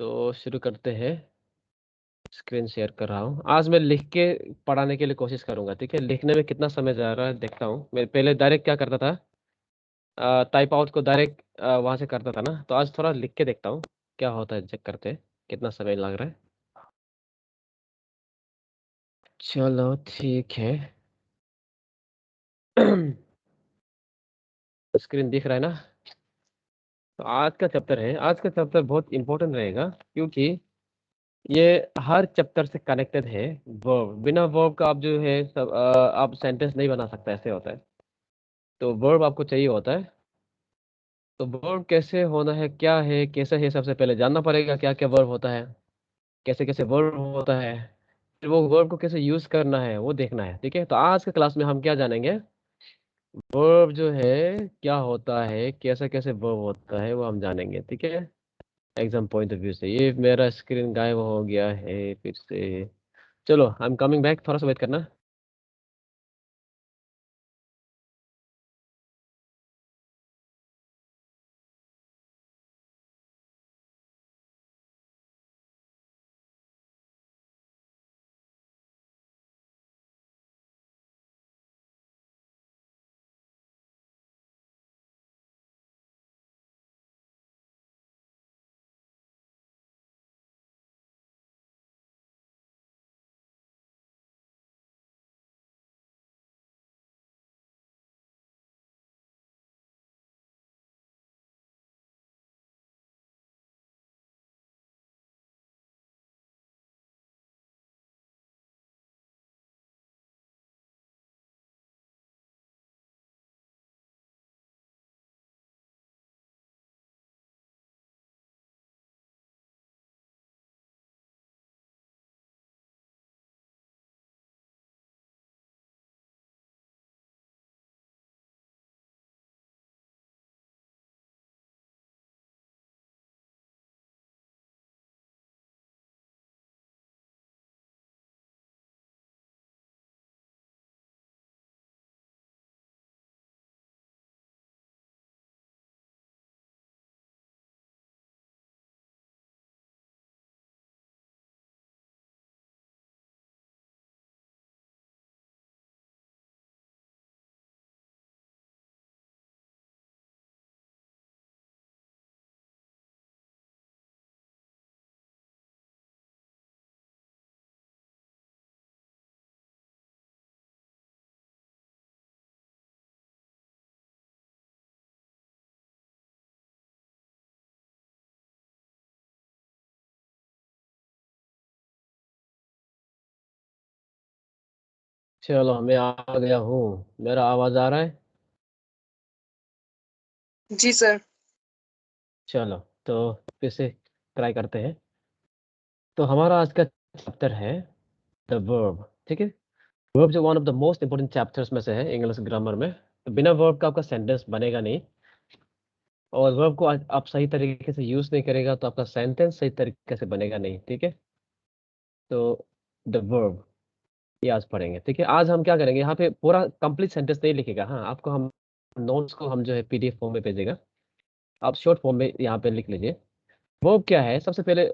तो शुरू करते हैं। स्क्रीन शेयर कर रहा हूँ। आज मैं लिख के पढ़ाने के लिए कोशिश करूंगा, ठीक है। लिखने में कितना समय जा रहा है देखता हूँ। मैं पहले डायरेक्ट क्या करता था, टाइप आउट को डायरेक्ट वहां से करता था ना। तो आज थोड़ा लिख के देखता हूँ क्या होता है, चेक करते हैं कितना समय लग रहा है। चलो ठीक है। स्क्रीन दिख रहा है ना। तो आज का चैप्टर है, आज का चैप्टर बहुत इंपॉर्टेंट रहेगा क्योंकि ये हर चैप्टर से कनेक्टेड है। वर्ब, बिना वर्ब का आप जो है सब आप सेंटेंस नहीं बना सकता, ऐसे होता है। तो वर्ब आपको चाहिए होता है। तो वर्ब कैसे होना है, क्या है, कैसे है, सबसे पहले जानना पड़ेगा क्या क्या वर्ब होता है, कैसे कैसे वर्ब होता है। फिर वो वर्ब को कैसे यूज करना है वो देखना है, ठीक है। तो आज के क्लास में हम क्या जानेंगे, वर्ब जो है क्या होता है, कैसे कैसे वर्ब होता है वो हम जानेंगे, ठीक है। एग्जाम पॉइंट ऑफ व्यू से। ये मेरा स्क्रीन गायब हो गया है फिर से। चलो आई एम कमिंग बैक, थोड़ा सा वेट करना। चलो मैं आ गया हूँ। मेरा आवाज आ रहा है। जी सर। चलो तो फिर से ट्राई करते हैं। तो हमारा आज का चैप्टर है द वर्ब, ठीक है। वर्ब जो one of the most important chapters में से है इंग्लिश ग्रामर में। तो बिना वर्ब का आपका सेंटेंस बनेगा नहीं। और वर्ब को आप सही तरीके से यूज नहीं करेगा तो आपका सेंटेंस सही तरीके से बनेगा नहीं, ठीक है। तो द वर्ब ये आज पढ़ेंगे, ठीक है। आज हम क्या करेंगे, यहाँ पे पूरा कंप्लीट सेंटेंस नहीं लिखेगा। हाँ, आपको हम नोट्स को हम जो है पीडीएफ फॉर्म में भेजेगा। आप शॉर्ट फॉर्म में यहाँ पे लिख लीजिए। वर्ब क्या है, सबसे पहले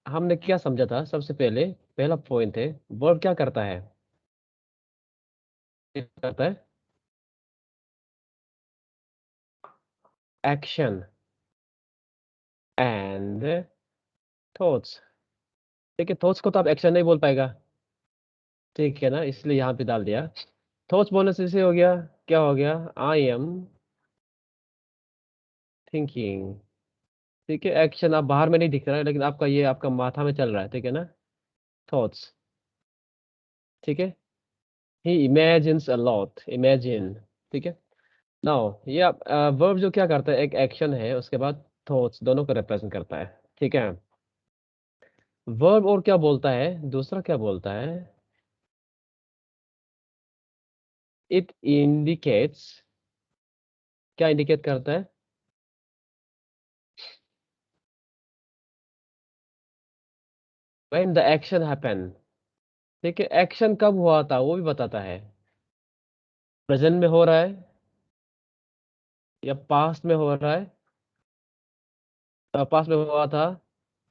हमने क्या समझा था। सबसे पहले पहला पॉइंट है, वर्ब क्या करता है। क्या करता है, एक्शन एंड थॉट्स, ठीक है। थॉट्स को तो आप एक्शन नहीं बोल पाएगा, ठीक है ना, इसलिए यहाँ पे डाल दिया। थॉट्स बोलने से हो गया, क्या हो गया, आई एम थिंकिंग, ठीक है। एक्शन आप बाहर में नहीं दिख रहा है लेकिन आपका ये आपका माथा में चल रहा है, ठीक है ना। थॉट्स, ठीक है। ही इमेजिन्स अ लॉट, इमेजिन, ठीक है। नाउ ये आप वर्ब जो क्या करता है, एक एक्शन है उसके बाद थॉट्स, दोनों को रिप्रेजेंट करता है, ठीक है। वर्ब और क्या बोलता है, दूसरा क्या बोलता है, इट इंडिकेट्स, क्या इंडिकेट करता है, व्हेन द एक्शन हैपन, ठीक है। एक्शन कब हुआ था वो भी बताता है। प्रेजेंट में हो रहा है या पास्ट में हो रहा है, पास्ट में हुआ था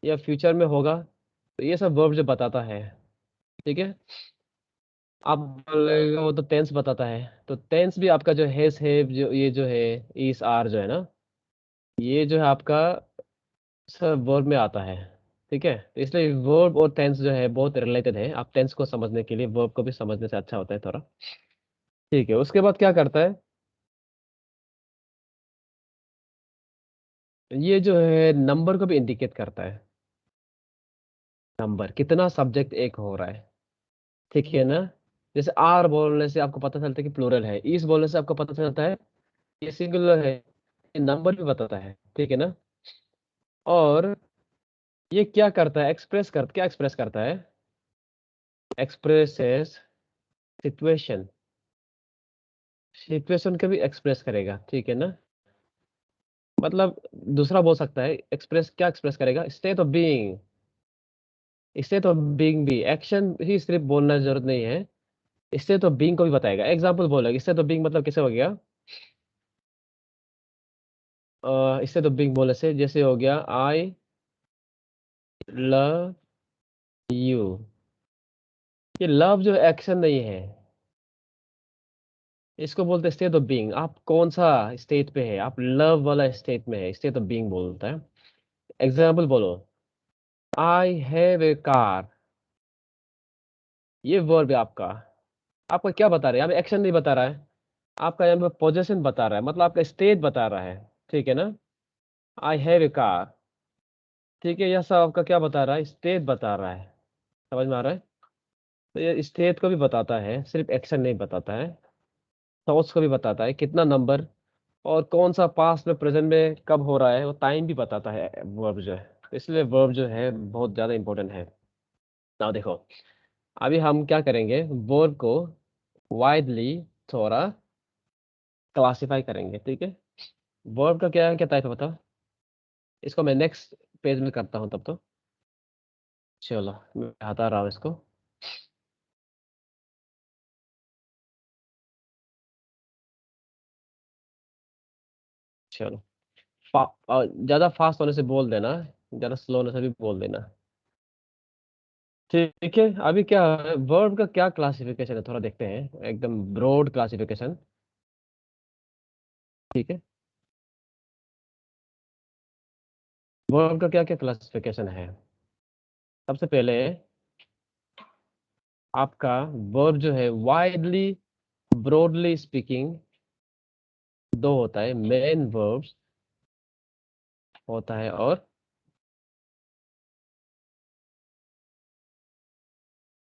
या फ्यूचर में होगा, तो ये सब वर्ब जो बताता है। ठीक है। आप बोलेगा वो तो टेंस बताता है, तो टेंस भी आपका जो है जो ये जो है इस आर जो है ना, ये जो है आपका सब वर्ब में आता है। ठीक है, तो इसलिए वर्ब और टेंस जो है बहुत रिलेटेड है। आप टेंस को समझने के लिए वर्ब को भी समझने से अच्छा होता है थोड़ा। ठीक है, उसके बाद क्या करता है, ये जो है नंबर को भी इंडिकेट करता है। नंबर कितना सब्जेक्ट एक हो रहा है। ठीक है ना। जैसे आर बोलने से आपको पता चलता है कि प्लूरल है, इस बोलने से आपको पता चलता है ये सिंगुलर है, ये नंबर भी बताता है। ठीक है ना। और ये क्या करता है, क्या एक्सप्रेस करता है, एक्सप्रेसेस सिचुएशन। सिचुएशन का भी एक्सप्रेस करेगा। ठीक है ना। मतलब दूसरा बोल सकता है, एक्सप्रेस क्या एक्सप्रेस करेगा, state of being. State of being भी एक्शन ही सिर्फ बोलना जरूरत नहीं है, स्टेट ऑफ बीइंग को भी बताएगा। एग्जांपल बोलेगा, स्टेट ऑफ बीइंग मतलब कैसे हो गया, स्टेट ऑफ बीइंग बोलने से जैसे हो गया आई लव यू। ये लव जो एक्शन नहीं है, इसको बोलते हैं स्टेट ऑफ बीइंग। आप कौन सा स्टेट पे है, आप लव वाला स्टेट में है, स्टेट ऑफ बीइंग बोलता है। एग्जाम्पल बोलो, आई हैव ए कार। ये वर्ब है आपका। आपका क्या बता रहा है, यहाँ पे एक्शन नहीं बता रहा है, आपका यहाँ पे पोजेशन बता रहा है, मतलब आपका स्टेट बता रहा है। ठीक है ना। I have a car. ठीक है, यह सब आपका क्या बता रहा है, स्टेट बता रहा है। समझ में आ रहा है। तो ये स्टेट को भी बताता है, सिर्फ एक्शन नहीं बताता है। थॉट्स को भी बताता है, कितना नंबर और कौन सा पास्ट में प्रेजेंट में कब हो रहा है, वो टाइम भी बताता है वर्ब जो है। इसलिए वर्ब जो है बहुत ज़्यादा इंपॉर्टेंट है। ना देखो, अभी हम क्या करेंगे, वर्ब को वाइडली थोड़ा क्लासिफाई करेंगे। ठीक है। वर्ब का क्या क्या टाइप है बताओ, इसको मैं नेक्स्ट पेज में करता हूँ तब तो। चलो मैं हटा रहा हूँ इसको। चलो, ज़्यादा फास्ट होने से बोल देना, ज़्यादा स्लो होने से भी बोल देना। ठीक है, अभी क्या है, वर्ब का क्या क्लासिफिकेशन है थोड़ा देखते हैं, एकदम ब्रॉड क्लासिफिकेशन। ठीक है। वर्ब का क्या क्या क्लासिफिकेशन है। सबसे पहले आपका वर्ब जो है वाइडली ब्रॉडली स्पीकिंग दो होता है, मेन वर्ब्स होता है और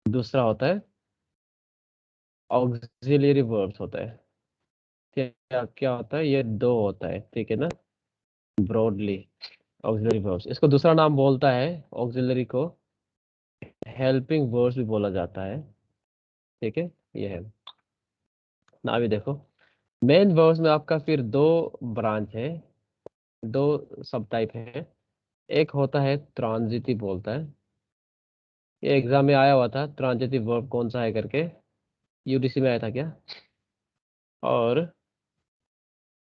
दूसरा होता है ऑक्सिलरी वर्ब्स होता है। क्या क्या होता है, ये दो होता है। ठीक है ना। ब्रॉडली ऑक्सिलरी वर्ब्स, इसको दूसरा नाम बोलता है ऑक्सिलरी को हेल्पिंग वर्ब्स भी बोला जाता है। ठीक है, ये है ना। अभी देखो, मेन वर्ब्स में आपका फिर दो ब्रांच है, दो सब टाइप है। एक होता है ट्रांजिटिव बोलता है, ये एग्जाम में आया हुआ था, ट्रांजिटिव वर्ब कौन सा है करके, यूडीसी में आया था क्या। और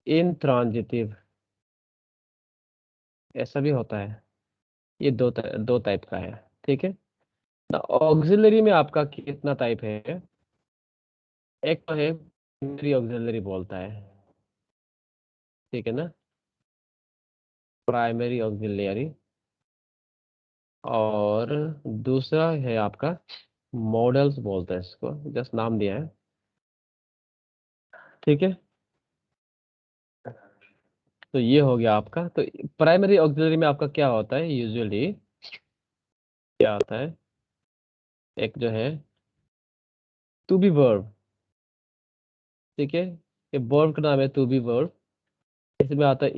इंट्रांजिटिव ऐसा भी होता है। ये दो टाइप का है। ठीक है ना। ऑक्सिलरी में आपका कितना टाइप है, एक तो है प्राइमरी ऑक्सिलरी बोलता है। ठीक है ना, प्राइमरी ऑक्सिलरी। और दूसरा है आपका मॉडल्स बोलते हैं इसको, जस्ट नाम दिया है। ठीक है, तो ये हो गया आपका। तो प्राइमरी ऑक्सिलरी में आपका क्या होता है यूजुअली, क्या होता है, एक जो है टू बी वर्ब। ठीक है, ये वर्ब का नाम है टू बी वर्ब। इसमें आता है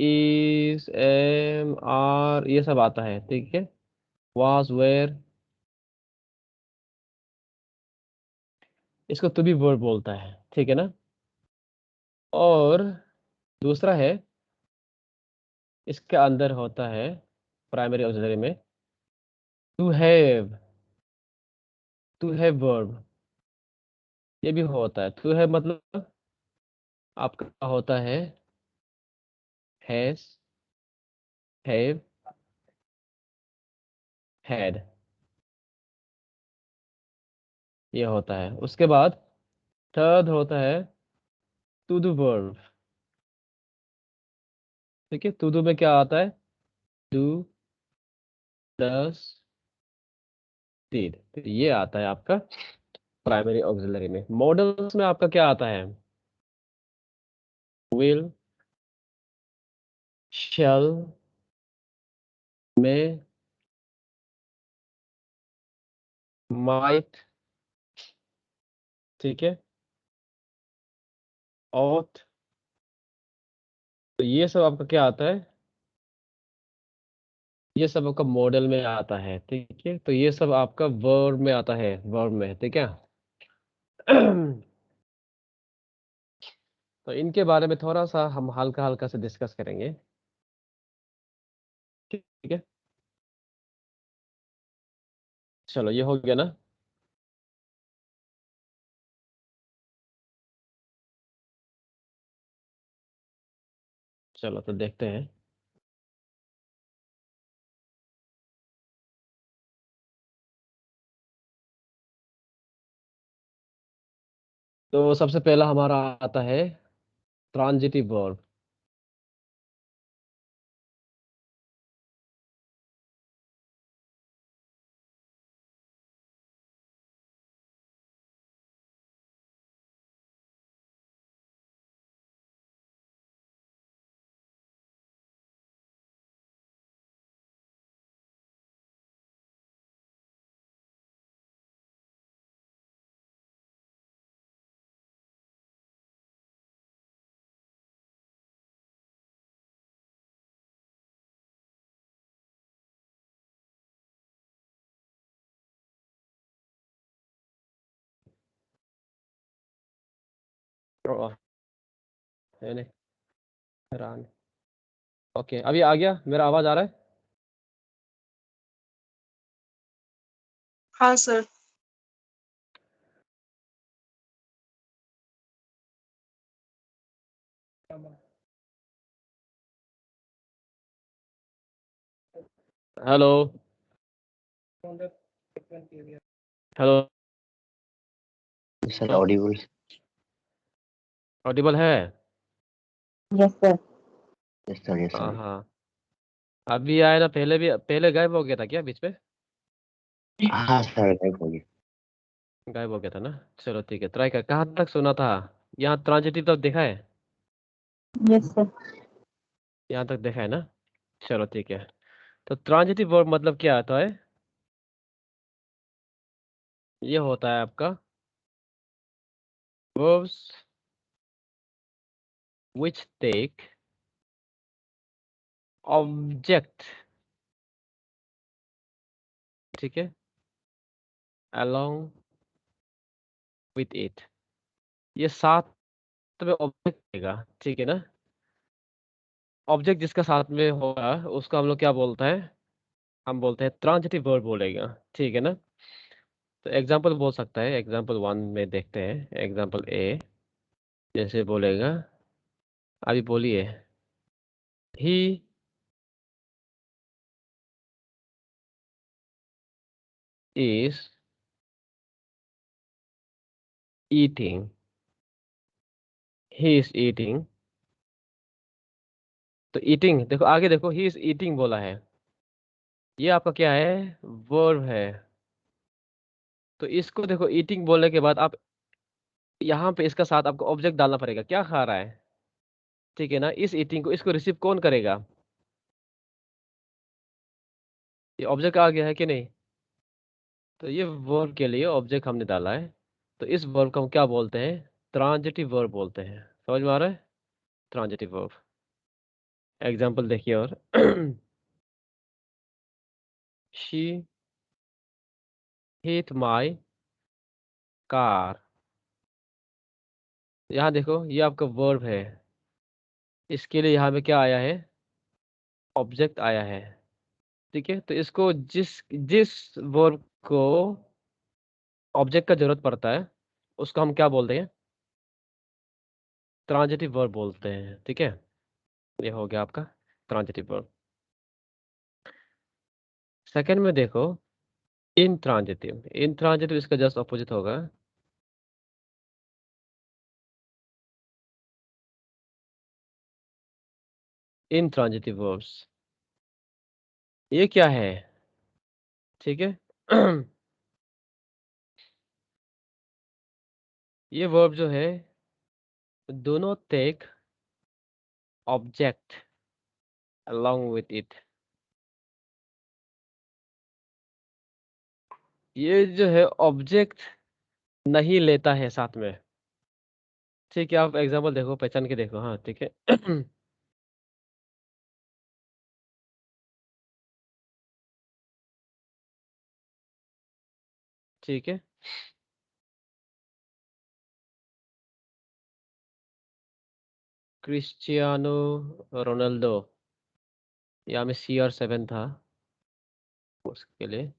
इज एम आर ये सब आता है। ठीक है, वाज वेयर, इसको टू बी वर्ब बोलता है। ठीक है ना। और दूसरा है, इसके अंदर होता है प्राइमरी ऑक्सिलरी में to have, to have verb, ये भी होता है। टू हैव मतलब आपका होता है हैज, हैव, हैड, ये होता है। उसके बाद थर्ड होता है टू डू वर्ब। ठीक है, टू डू में क्या आता है? डू, डस, डिड, तो ये आता है आपका प्राइमरी ऑक्सिलरी में। मॉडल्स में आपका क्या आता है? विल, शैल, में, माइट, ठीक है, ought, तो ये सब आपका क्या आता है? ये सब आपका मॉडल में आता है। ठीक है, तो ये सब आपका वर्ब में आता है, वर्ब में, ठीक है। तो इनके बारे में थोड़ा सा हम हल्का हल्का से डिस्कस करेंगे। ठीक है, चलो ये हो गया ना। चलो तो देखते हैं। तो सबसे पहला हमारा आता है ट्रांजिटिव वर्ब। ओके, अभी आ गया, मेरा आवाज आ रहा है? हाँ sir. Hello, hello, sir audible. Audible है? Yes sir. Yes sir, yes हाँ सर। हाँ, अभी आया ना? पहले भी, पहले गायब हो गया था क्या बीच में? हाँ सर, गायब हो गया। गायब हो गया था ना। चलो ठीक है, ट्राई कर। कहाँ तक सुना था? यहाँ ट्रांजिटिव तक देखा है? Yes sir. यहाँ तक देखा है ना? चलो ठीक है। तो ट्रांजिटिव वर्ब मतलब क्या आता है? ये होता है आपका verbs which take object, ठीक है, along with it, ये साथ में ऑब्जेक्ट देगा, ठीक है ना। ऑब्जेक्ट जिसका साथ में होगा उसको हम लोग क्या बोलते हैं? हम बोलते हैं ट्रांजिटिव वर्ब बोलेगा, ठीक है ना। तो एग्जाम्पल बोल सकता है, एग्जाम्पल वन में देखते हैं। एग्जाम्पल ए जैसे बोलेगा, अभी बोलिए। He is eating, he is eating, तो ईटिंग देखो, आगे देखो, ही इज ईटिंग बोला है, ये आपका क्या है? वर्ब है। तो इसको देखो, ईटिंग बोलने के बाद आप यहाँ पे इसका साथ आपको ऑब्जेक्ट डालना पड़ेगा, क्या खा रहा है, ठीक है ना। इस ईटिंग को, इसको रिसीव कौन करेगा? ये ऑब्जेक्ट आ गया है कि नहीं? तो ये वर्ब के लिए ऑब्जेक्ट हमने डाला है। तो इस वर्ब को हम क्या बोलते हैं? ट्रांजिटिव वर्ब बोलते हैं। समझ में आ रहा है? Transitive verb. एग्जाम्पल देखिए और शी हिट माई कार, यहाँ देखो, ये आपका वर्ब है। इसके लिए यहाँ पे क्या आया है? ऑब्जेक्ट आया है, ठीक है। तो इसको जिस जिस वर्ब को ऑब्जेक्ट का जरूरत पड़ता है उसको हम क्या बोलते हैं? ट्रांजिटिव वर्ब बोलते हैं, ठीक है। ये हो गया आपका ट्रांजिटिव वर्ब। सेकंड में देखो इंट्रांजिटिव, इंट्रांजिटिव इसका जस्ट अपोजिट होगा। इंट्रांजिटिव वर्ब्स, ये क्या है? ठीक है। ये वर्ब जो है do not take object along with it। ये जो है ऑब्जेक्ट नहीं लेता है साथ में। ठीक है, आप एग्जांपल देखो, पहचान के देखो। हाँ ठीक है। ठीक है, क्रिस्टियानो रोनाल्डो, यहाँ में CR7 था उसके लिए।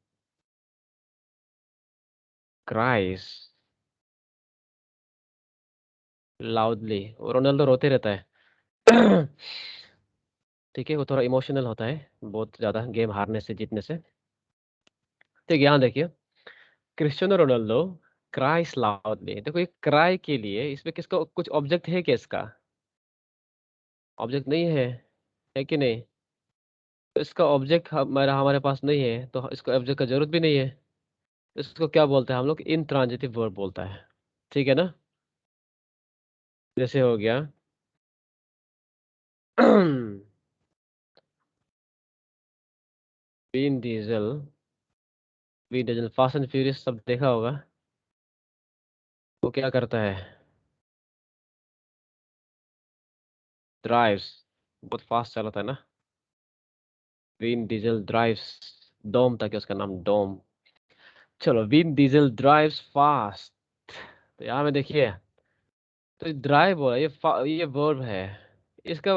क्राइस लाउडली, रोनाल्डो रोते रहता है। ठीक है, वो थोड़ा इमोशनल होता है बहुत ज्यादा गेम हारने से जीतने से। ठीक है, यहाँ देखिए, क्रिस्टियानो रोनाल्डो क्राइस लाउडली। देखो ये क्राई के लिए इसमें किसका कुछ ऑब्जेक्ट है क्या? इसका ऑब्जेक्ट नहीं है, है कि नहीं? तो इसका ऑब्जेक्ट हमारा हमारे पास नहीं है, तो इसको ऑब्जेक्ट का जरूरत भी नहीं है। इसको क्या बोलते हैं हम लोग? इंट्रांजिटिव वर्ब बोलता है। ठीक है ना? जैसे हो गया Vin Diesel, Vin Diesel fast and furious सब देखा होगा। वो क्या करता है? ड्राइव्स, बहुत फास्ट चलाता है ना। विन डीजल ड्राइव्स, डोम था क्या उसका नाम? डोम। चलो, विन डीजल ड्राइव्स फास्ट। तो यहाँ में देखिए, तो ड्राइव हो रहा है, ये वर्ब है इसका।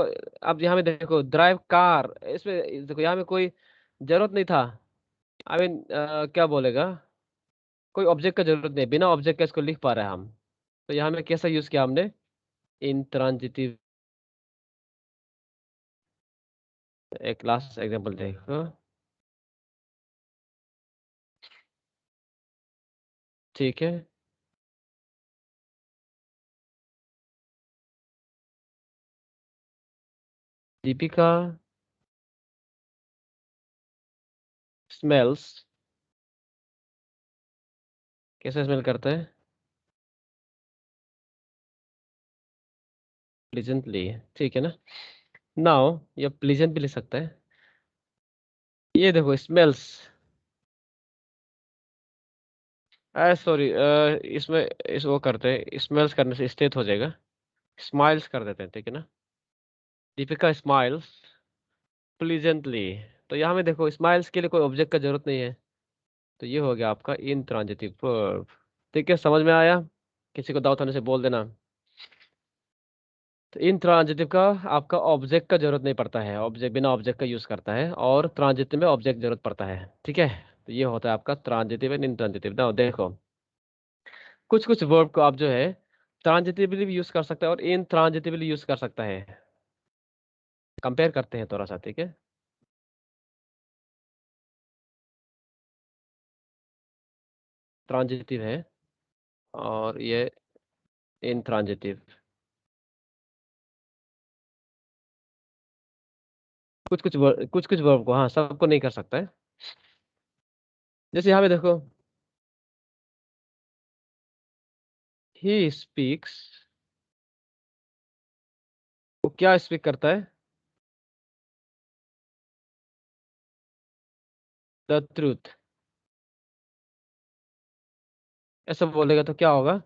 अब यहाँ में देखो ड्राइव कार, इसमें देखो यहाँ में कोई जरूरत नहीं था। आई मीन क्या बोलेगा, कोई ऑब्जेक्ट का जरूरत नहीं, बिना ऑब्जेक्ट का इसको लिख पा रहे हैं हम। तो यहाँ में कैसा यूज किया हमने? इंट्रांजिटिव। एक लास्ट एग्जांपल देखो। ठीक है, दीपिका स्मेल्स, कैसे स्मेल करता है? प्लीजेंटली। ठीक है ना? नाउ ये प्लीजेंट भी लिख सकता है। ये देखो स्मेल्स, सॉरी, इसमें इस वो करते हैं, स्मेल्स करने से स्टेट हो जाएगा, स्माइल्स कर देते हैं। ठीक है ना? Deepika smiles pleasantly. तो यहाँ में देखो स्माइल्स के लिए कोई ऑब्जेक्ट का जरूरत नहीं है। तो ये हो गया आपका इंट्रांजिटिव वर्ब। ठीक है, समझ में आया? किसी को डाउट होने से बोल देना। तो इंट्रांजिटिव का आपका ऑब्जेक्ट का जरूरत नहीं पड़ता है, ऑब्जेक्ट बिना ऑब्जेक्ट का यूज करता है, और ट्रांजिटिव में ऑब्जेक्ट जरूरत पड़ता है। ठीक है, तो ये होता है आपका ट्रांजिटिव एंड इंट्रांजिटिव। ना देखो, कुछ कुछ वर्ब को आप जो है ट्रांजिटिवली भी यूज कर सकते हैं और इंट्रांजिटिवली यूज कर सकता है। कंपेयर करते हैं थोड़ा सा। ठीक है, ट्रांजिटिव है और ये इंट्रांजिटिव। कुछ कुछ वर्ब को, हाँ सबको नहीं कर सकता है। जैसे यहाँ पे देखो, ही स्पीक्स, वो क्या स्पीक करता है? The truth. ऐसा बोलेगा तो क्या होगा?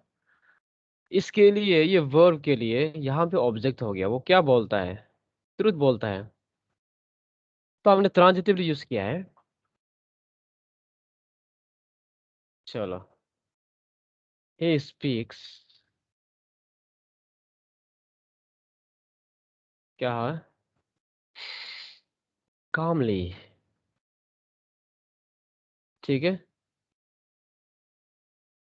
इसके लिए, ये वर्ब के लिए यहाँ पे ऑब्जेक्ट हो गया, वो क्या बोलता है? ट्रूथ बोलता है। तो हमने ट्रांजिटिवली यूज किया है। चलो, ही स्पीक्स, क्या है? कामली। ठीक है,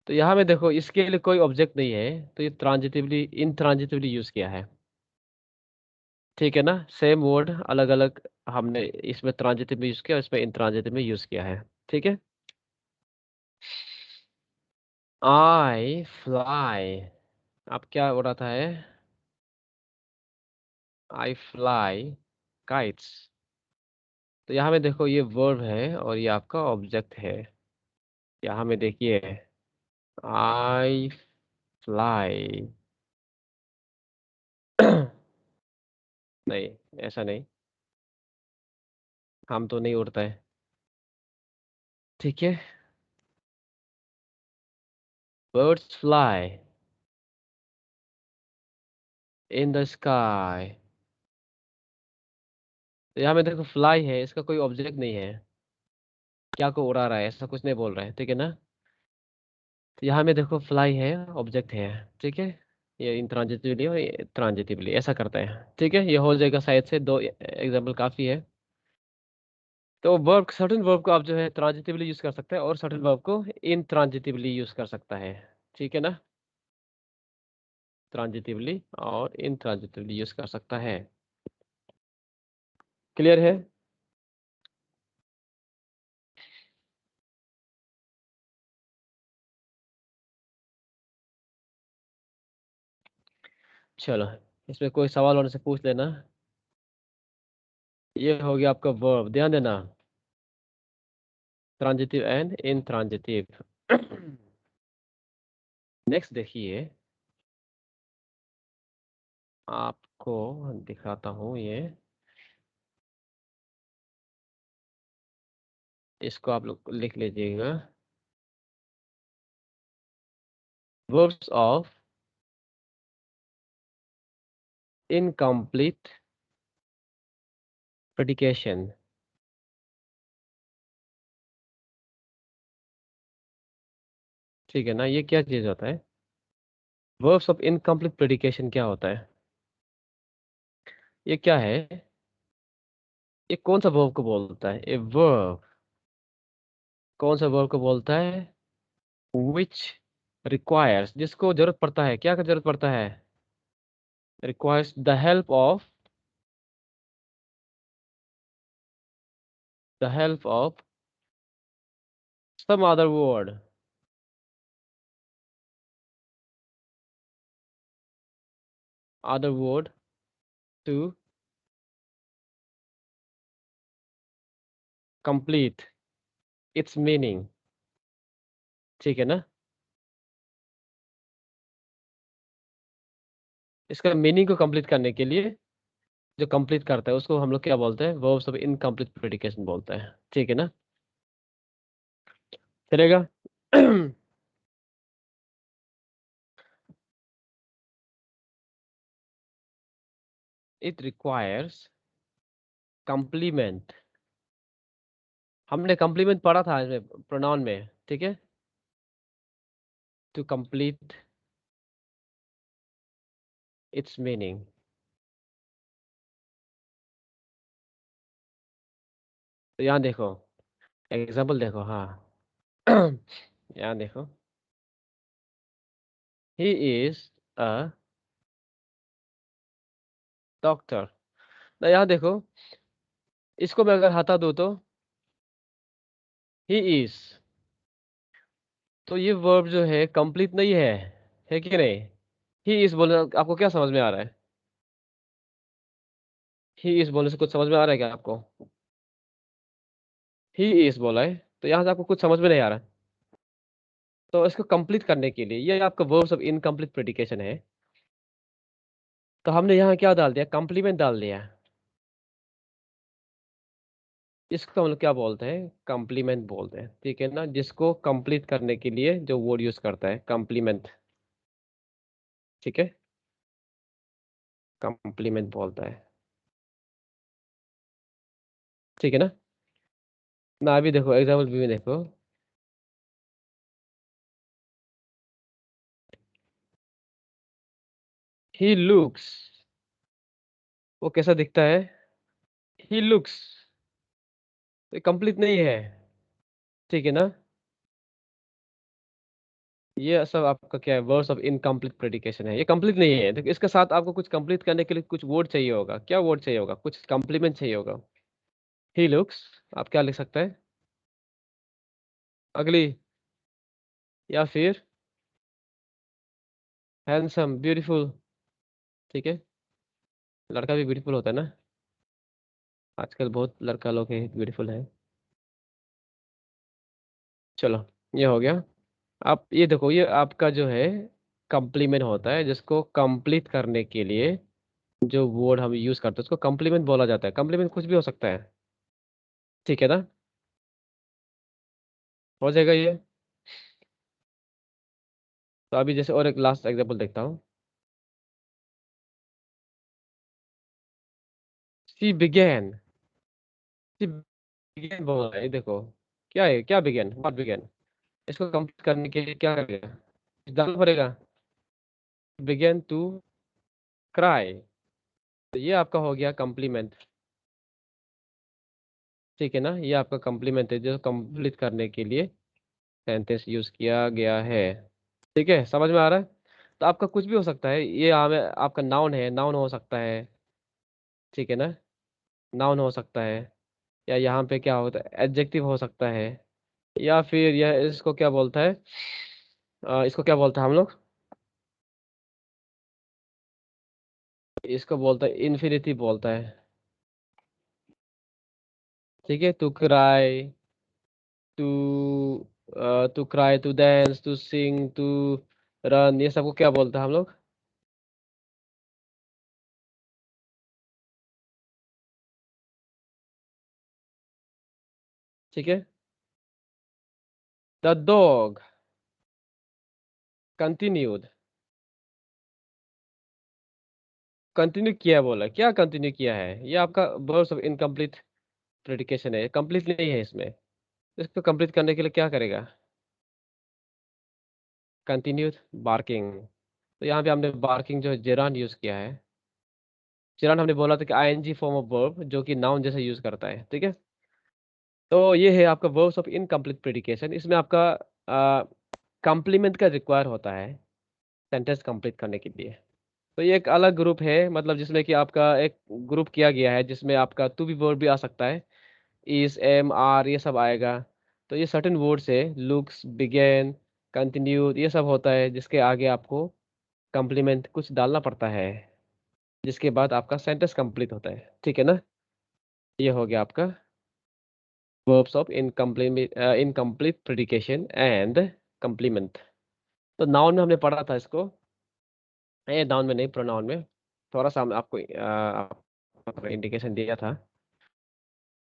तो यहाँ में देखो इसके लिए कोई ऑब्जेक्ट नहीं है, तो ये ट्रांजिटिवली इंट्रांजिटिवली यूज किया है। ठीक है ना, सेम वर्ड अलग अलग हमने इसमें ट्रांजिटिव में यूज किया, इसमें इंट्रांजिटिव में यूज किया है। ठीक है, आई फ्लाई, अब क्या उड़ाता है? आई फ्लाई काइट्स। तो यहाँ में देखो ये वर्ब है और ये आपका ऑब्जेक्ट है। यहाँ में देखिए आई फ्लाई नहीं, ऐसा नहीं, हम तो नहीं उड़ता है। ठीक है, birds fly in the sky. तो यहाँ में देखो फ्लाई है, इसका कोई ऑब्जेक्ट नहीं है, क्या को उड़ा रहा है ऐसा कुछ नहीं बोल रहा है। ठीक है ना, तो यहाँ में देखो फ्लाई है, ऑब्जेक्ट है। ठीक है, ये इंट्रांजिटिवली और ट्रांजिटिवली ऐसा करता है। ठीक है, ये हो जाएगा शायद से, दो एग्जाम्पल काफी है। तो वर्ब, सर्टेन वर्ब को आप जो है ट्रांजिटिवली यूज कर सकते हैं और सर्टेन वर्ब को इंट्रांजिटिवली यूज कर सकता है। ठीक है ना, ट्रांजिटिवली और इंट्रांजिटिवली यूज कर सकता है। क्लियर है? चलो, इसमें कोई सवाल होने से पूछ लेना। ये हो गया आपका वर्ब, ध्यान देना, ट्रांजिटिव एंड इंट्रांजिटिव। नेक्स्ट देखिए, आपको दिखाता हूँ ये, इसको आप लोग लिख लीजिएगा। Verbs of incomplete predication. ठीक है ना, ये क्या चीज होता है? वर्ब्स ऑफ इनकम्प्लीट प्रेडिकेशन क्या होता है? ये क्या है? ये कौन सा वर्ब को बोलता है? ये वर्ब कौन सा वर्ब को बोलता है? विच रिक्वायर्स, जिसको जरूरत पड़ता है, क्या का जरूरत पड़ता है? Requires the help of, the help of some other word, other word to complete its meaning। ठीक है ना, इसका मीनिंग को कंप्लीट करने के लिए जो कंप्लीट करता है उसको हम लोग क्या बोलते हैं? वर्ब्स ऑफ इनकम्प्लीट प्रेडिकेशन बोलते हैं। ठीक है ना, चलेगा? इट रिक्वायर्स कंप्लीमेंट, हमने कंप्लीमेंट पढ़ा था इसमें प्रोनाउन में। ठीक है, टू कंप्लीट इट्स मीनिंग। तो यहाँ देखो, एग्जाम्पल देखो, हाँ। यहाँ देखो, ही इज अ डॉक्टर। तो यहाँ देखो, इसको मैं अगर हटा दूँ तो ही इज, तो ये वर्ब जो है कंप्लीट नहीं है कि नहीं? ही इज बोलना आपको क्या समझ में आ रहा है? ही इज बोलने से कुछ समझ में आ रहा है क्या आपको? ही इज बोला है, तो यहाँ से आपको कुछ समझ में नहीं आ रहा है। तो इसको कंप्लीट करने के लिए, ये आपका वर्ब्स ऑफ इनकम्प्लीट प्रेडिकेशन है, तो हमने यहाँ क्या डाल दिया? कंप्लीमेंट डाल दिया। इसको हम लोग क्या बोलते हैं? कंप्लीमेंट बोलते हैं। ठीक है ना, जिसको कंप्लीट करने के लिए जो वर्ड यूज करता है, कंप्लीमेंट। ठीक है, कंप्लीमेंट बोलता है। ठीक है ना, ना अभी देखो एग्जाम्पल भी में देखो, ही लुक्स, वो कैसा दिखता है? ही लुक्स, ये कंप्लीट नहीं है। ठीक है ना, ये सब आपका क्या है, वर्ड्स ऑफ इनकम्प्लीट प्रेडिकेशन है, ये कंप्लीट नहीं है। देखो इसके साथ आपको कुछ कंप्लीट करने के लिए कुछ वर्ड चाहिए होगा। क्या वर्ड चाहिए होगा? कुछ कंप्लीमेंट चाहिए होगा। ही लुक्स, आप क्या लिख सकते हैं? अगली, या फिर हैंडसम, ब्यूटीफुल। ठीक है, लड़का भी ब्यूटीफुल होता है ना, आजकल बहुत लड़का लोग हैं ब्यूटीफुल है। चलो, ये हो गया। आप ये देखो, ये आपका जो है कम्प्लीमेंट होता है, जिसको कंप्लीट करने के लिए जो वर्ड हम यूज करते हैं उसको कम्प्लीमेंट बोला जाता है। कम्प्लीमेंट कुछ भी हो सकता है, ठीक है ना? हो जाएगा ये। तो अभी जैसे और एक लास्ट एग्जांपल देखता हूँ। शी बिगेन, शी बिगेन बोल रहा है, ये देखो क्या है, क्या बिगेन, व्हाट बिगेन। इसको कंप्लीट करने के लिए क्या करेगा? डालना पड़ेगा, बिगेन टू क्राई। तो ये आपका हो गया कम्प्लीमेंट, ठीक है ना? ये आपका कम्प्लीमेंट है जो कंप्लीट करने के लिए सेंटेंस यूज किया गया है। ठीक है, समझ में आ रहा है? तो आपका कुछ भी हो सकता है, ये हमें आपका नाउन है, नाउन हो सकता है, ठीक है ना? नाउन हो सकता है, या यहाँ पे क्या होता है, एडजेक्टिव हो सकता है, या फिर यह इसको क्या बोलता है, इसको क्या बोलता है हम लोग, इसको बोलता है इन्फिनिटिव बोलता है। ठीक है, to cry, to to cry, to dance, to sing, to run, ये सबको क्या बोलता है हम लोग? ठीक है, द डॉग कंटिन्यूड, कंटिन्यू किया बोला, क्या कंटिन्यू किया है? ये आपका वर्ड्स ऑफ इनकम्प्लीट प्रेडिकेशन है, कंप्लीट नहीं है इसमें। इसको कंप्लीट करने के लिए क्या करेगा? Continued barking. तो यहाँ पे हमने बार्किंग जो है जेरान यूज किया है। जेरान हमने बोला था कि आईएनजी फॉर्म ऑफ वर्ब जो कि नाउन जैसे यूज करता है, ठीक है? तो ये है आपका वर्ब्स ऑफ इनकम्प्लीट प्रेडिकेशन। इसमें आपका कंप्लीमेंट का रिक्वायर होता है सेंटेंस कंप्लीट करने के लिए। तो ये एक अलग ग्रुप है, मतलब जिसमें कि आपका एक ग्रुप किया गया है जिसमें आपका टू बी वर्ब भी आ सकता है, इज, एम, आर, ये सब आएगा। तो ये सर्टेन वर्ड्स है, लुक्स, बिगेन, कंटिन्यूड, ये सब होता है जिसके आगे आपको कंप्लीमेंट कुछ डालना पड़ता है, जिसके बाद आपका सेंटेंस कंप्लीट होता है, ठीक है ना? ये हो गया आपका verbs of incomplete predication and complement. तो नाउन में हमने पढ़ा था इसको, ये नाउन में नहीं, प्रोनाउन में थोड़ा सा हम आपको इंडिकेशन दिया था।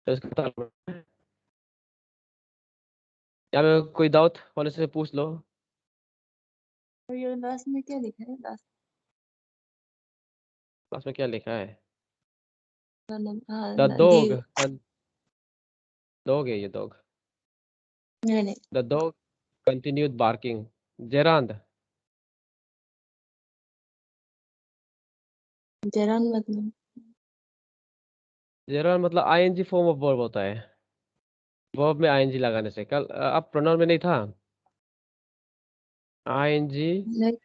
तो इसको या में कोई डाउट होने से पूछ लो। और ये लास्ट में क्या लिखा है? लास्ट क्लास में क्या लिखा है? वाला द दी। डॉग, डॉग है ये, डॉग। नहीं नहीं, the dog continued barking, जेरांद। Jaran मतलब जेरांद मतलब आईएनजी फॉर्म ऑफ वर्ब होता है, वर्ब में आईएनजी लगाने से। कल अब प्रोनाउन में नहीं था, आईएनजी नहीं।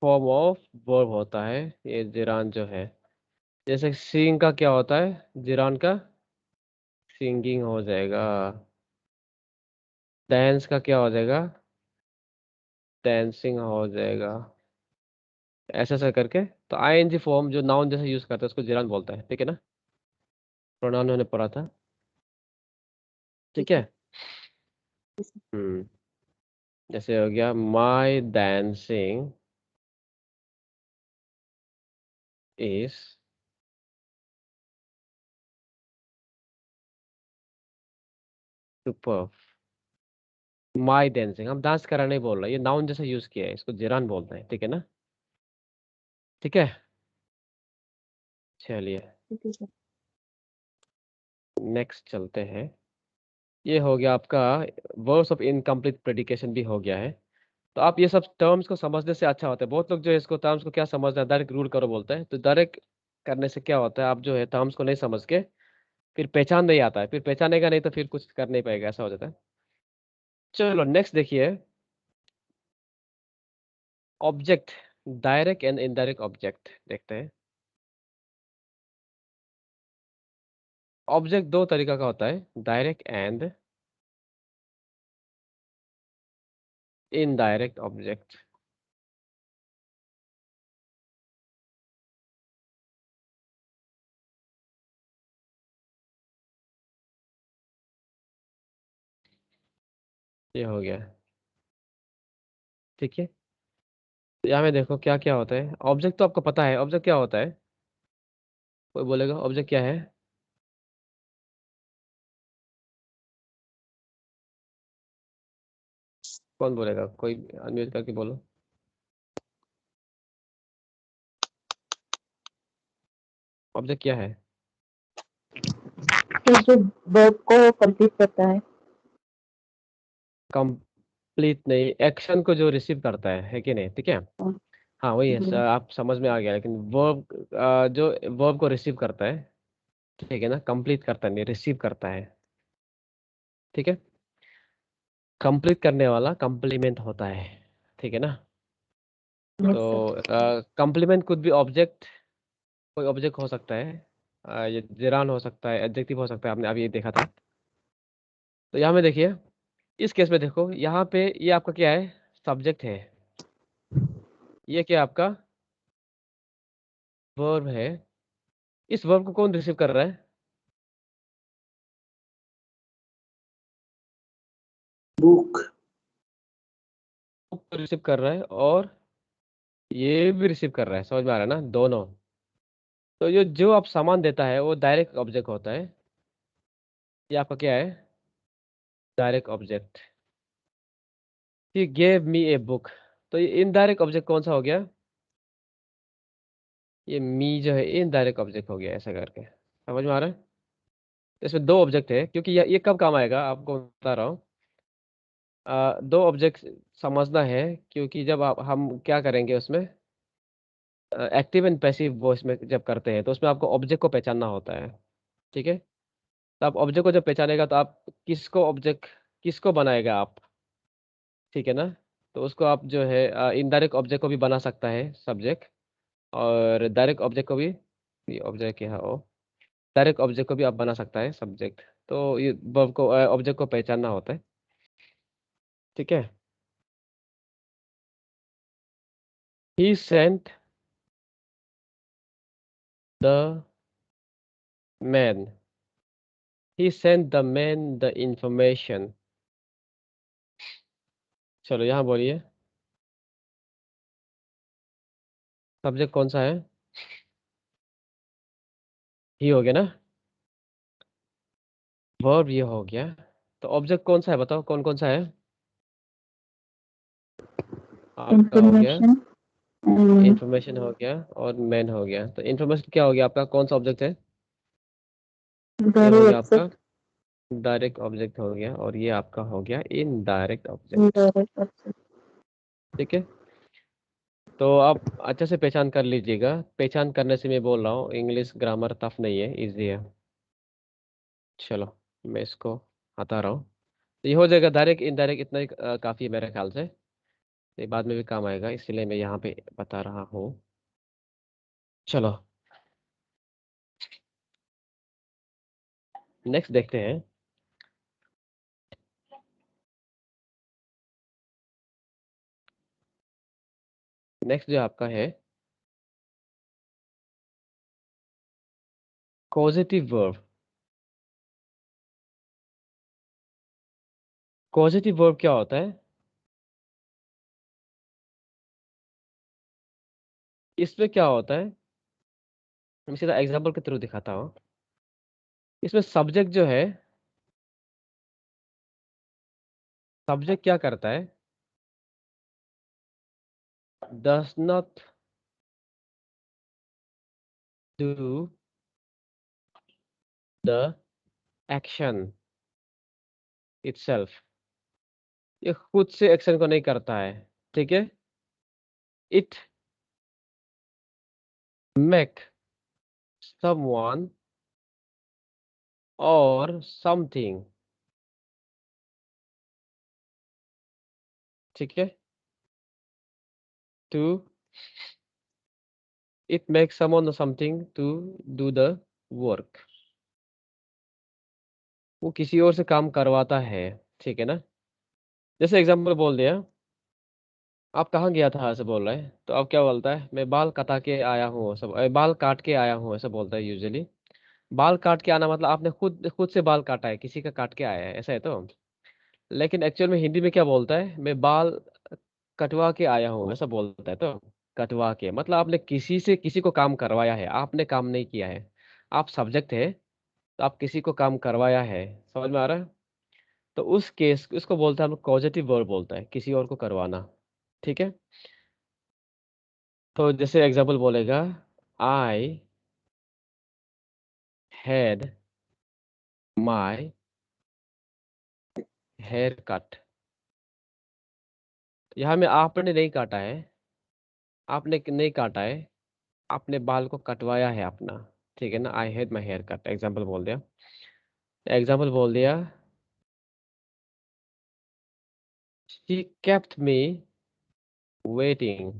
फॉर्म ऑफ वर्ब होता है ये जेरान जो है। जैसे सिंग का क्या होता है, जेरान का सिंगिंग हो जाएगा। डांस का क्या हो जाएगा, डांसिंग हो जाएगा। ऐसा ऐसा करके तो आईएनजी फॉर्म जो नाउन जैसे यूज करता है उसको जेरान बोलता है, ठीक है ना? प्रोनाउन मैंने पढ़ा था, ठीक ठीक है? है। हम्म, जैसे हो गया my dancing is super. My dancing, हम डांस करा नहीं बोल रहे, ये नाउन जैसे यूज किया है, इसको जेरान बोलते हैं, ठीक है ना? ठीक है, चलिए ठीक है सर। नेक्स्ट चलते हैं। ये हो गया आपका वर्ड्स ऑफ इनकम्प्लीट प्रेडिकेशन भी हो गया है। तो आप ये सब टर्म्स को समझने से अच्छा होता है। बहुत लोग जो है इसको टर्म्स को क्या समझते हैं, डायरेक्ट रूल करो बोलते हैं। तो डायरेक्ट करने से क्या होता है, आप जो है टर्म्स को नहीं समझ के फिर पहचान नहीं आता है, फिर पहचानेगा नहीं तो फिर कुछ कर नहीं पाएगा, ऐसा हो जाता है। चलो नेक्स्ट देखिए, object, direct and indirect object देखते हैं। ऑब्जेक्ट दो तरीका का होता है, डायरेक्ट एंड इनडायरेक्ट ऑब्जेक्ट। ये हो गया, ठीक है। तो यहाँ में देखो क्या क्या होता है। ऑब्जेक्ट तो आपको पता है, ऑब्जेक्ट क्या होता है? कोई बोलेगा ऑब्जेक्ट क्या है? कौन बोलेगा? कोई अनम्यूट करके बोलो। ऑब्जेक्ट क्या है? तो जो वर्ब को कंप्लीट करता है। कंप्लीट नहीं, एक्शन को जो रिसीव करता है कि नहीं? ठीक है, हाँ वही है। आप समझ में आ गया, लेकिन वर्ब जो वर्ब को रिसीव करता है, ठीक है ना, कंप्लीट करता नहीं, रिसीव करता है, ठीक है। कंप्लीट करने वाला कम्प्लीमेंट होता है, ठीक है ना। यस तो सर। कम्प्लीमेंट कुछ भी ऑब्जेक्ट, कोई ऑब्जेक्ट हो सकता है, ये जिरान हो सकता है, एडजेक्टिव हो सकता है, आपने अभी ये देखा था। तो यहाँ में देखिए, इस केस में देखो, यहाँ पे ये आपका क्या है? सब्जेक्ट है। ये क्या आपका वर्ब है। इस वर्ब को कौन रिसीव कर रहा है? बुक बुक रिसीव कर रहा है, और ये भी रिसीव कर रहा है। समझ में आ रहा है ना, दोनों। तो ये जो आप सामान देता है वो डायरेक्ट ऑब्जेक्ट होता है। ये आपका क्या है? Direct object. He gave me a book, तो ये इनडायरेक्ट ऑब्जेक्ट कौन सा हो गया? ये मी जो है इनडायरेक्ट ऑब्जेक्ट हो गया, ऐसा करके। समझ में आ रहा है? तो इसमें दो ऑब्जेक्ट है, क्योंकि ये कब काम आएगा आपको बता रहा हूँ। दो ऑब्जेक्ट समझना है, क्योंकि जब आप हम क्या करेंगे उसमें, एक्टिव एंड पैसिव वॉइस में जब करते हैं, तो उसमें आपको ऑब्जेक्ट को पहचानना होता है, ठीक है। तो आप ऑब्जेक्ट को जब पहचानेगा, तो आप किसको ऑब्जेक्ट, किसको बनाएगा आप, ठीक है ना। तो उसको आप जो है इनडायरेक्ट ऑब्जेक्ट को भी बना सकता है सब्जेक्ट, और डायरेक्ट ऑब्जेक्ट को भी ऑब्जेक्ट क्या है वो, डायरेक्ट ऑब्जेक्ट को भी आप बना सकता है सब्जेक्ट। तो ये वर्ब को, ऑब्जेक्ट को पहचानना होता है, ठीक है। He sent the man, he sent the man the information. चलो यहाँ बोलिए, सब्जेक्ट कौन सा है? ही हो गया ना, वर्ब ये हो गया। तो ऑब्जेक्ट कौन सा है, बताओ कौन कौन सा है? आपका हो गया, इंफॉर्मेशन इंफॉर्मेशन हो गया, और मैन हो गया। तो इंफॉर्मेशन क्या हो गया आपका, कौन सा ऑब्जेक्ट है? ये हो गया आपका डायरेक्ट डायरेक्ट ऑब्जेक्ट हो गया, और ये आपका हो गया इनडायरेक्ट ऑब्जेक्ट, इनडायरेक्ट ऑब्जेक्ट। ठीक है। तो आप अच्छे से पहचान कर लीजिएगा। पहचान करने से मैं बोल रहा हूँ, इंग्लिश ग्रामर टफ नहीं है, इजी है। चलो, मैं इसको हटा रहा हूँ। तो ये हो जाएगा डायरेक्ट इनडायरेक्ट, इतना ही काफ़ी है मेरे ख्याल से। ये बाद में भी काम आएगा, इसलिए मैं यहाँ पे बता रहा हूँ। चलो नेक्स्ट देखते हैं। नेक्स्ट जो आपका है, कॉजेटिव वर्ब। कॉजेटिव वर्ब क्या होता है? इसमें क्या होता है, मैं सीधा एग्जाम्पल के थ्रू दिखाता हूँ। इसमें सब्जेक्ट जो है, सब्जेक्ट क्या करता है? Does not do the action itself. ये खुद से एक्शन को नहीं करता है, ठीक है। इट मेक समवन और समथिंग, ठीक है। to, it makes someone or something to do the work. वो किसी और से काम करवाता है, ठीक है ना। जैसे एग्जांपल बोल दिया, आप कहाँ गया था ऐसे बोल रहा है, तो आप क्या बोलता है, मैं बाल कटा के आया हूँ, सब बाल काट के आया हूँ ऐसा बोलता है यूजुअली। बाल काट के आना मतलब आपने खुद खुद से बाल काटा है, किसी का काट के आया है, ऐसा है। तो लेकिन एक्चुअल में हिंदी में क्या बोलता है, मैं बाल कटवा के आया हूँ ऐसा बोलता है। तो कटवा के मतलब आपने किसी से किसी को काम करवाया है, आपने काम नहीं किया है। आप सब्जेक्ट है, तो आप किसी को काम करवाया है, समझ में आ रहा है। तो उस केस उसको बोलते हैं हम लोग कॉजेटिव वर्ब बोलता है, किसी और को करवाना, ठीक है। तो जैसे एग्जांपल बोलेगा, I had my hair cut. यहाँ में आपने नहीं काटा है, आपने नहीं काटा है, आपने बाल को कटवाया है अपना, ठीक है ना। I had my hair cut, example बोल दिया। एग्जाम्पल बोल दिया, शी केप्ट मी वेटिंग,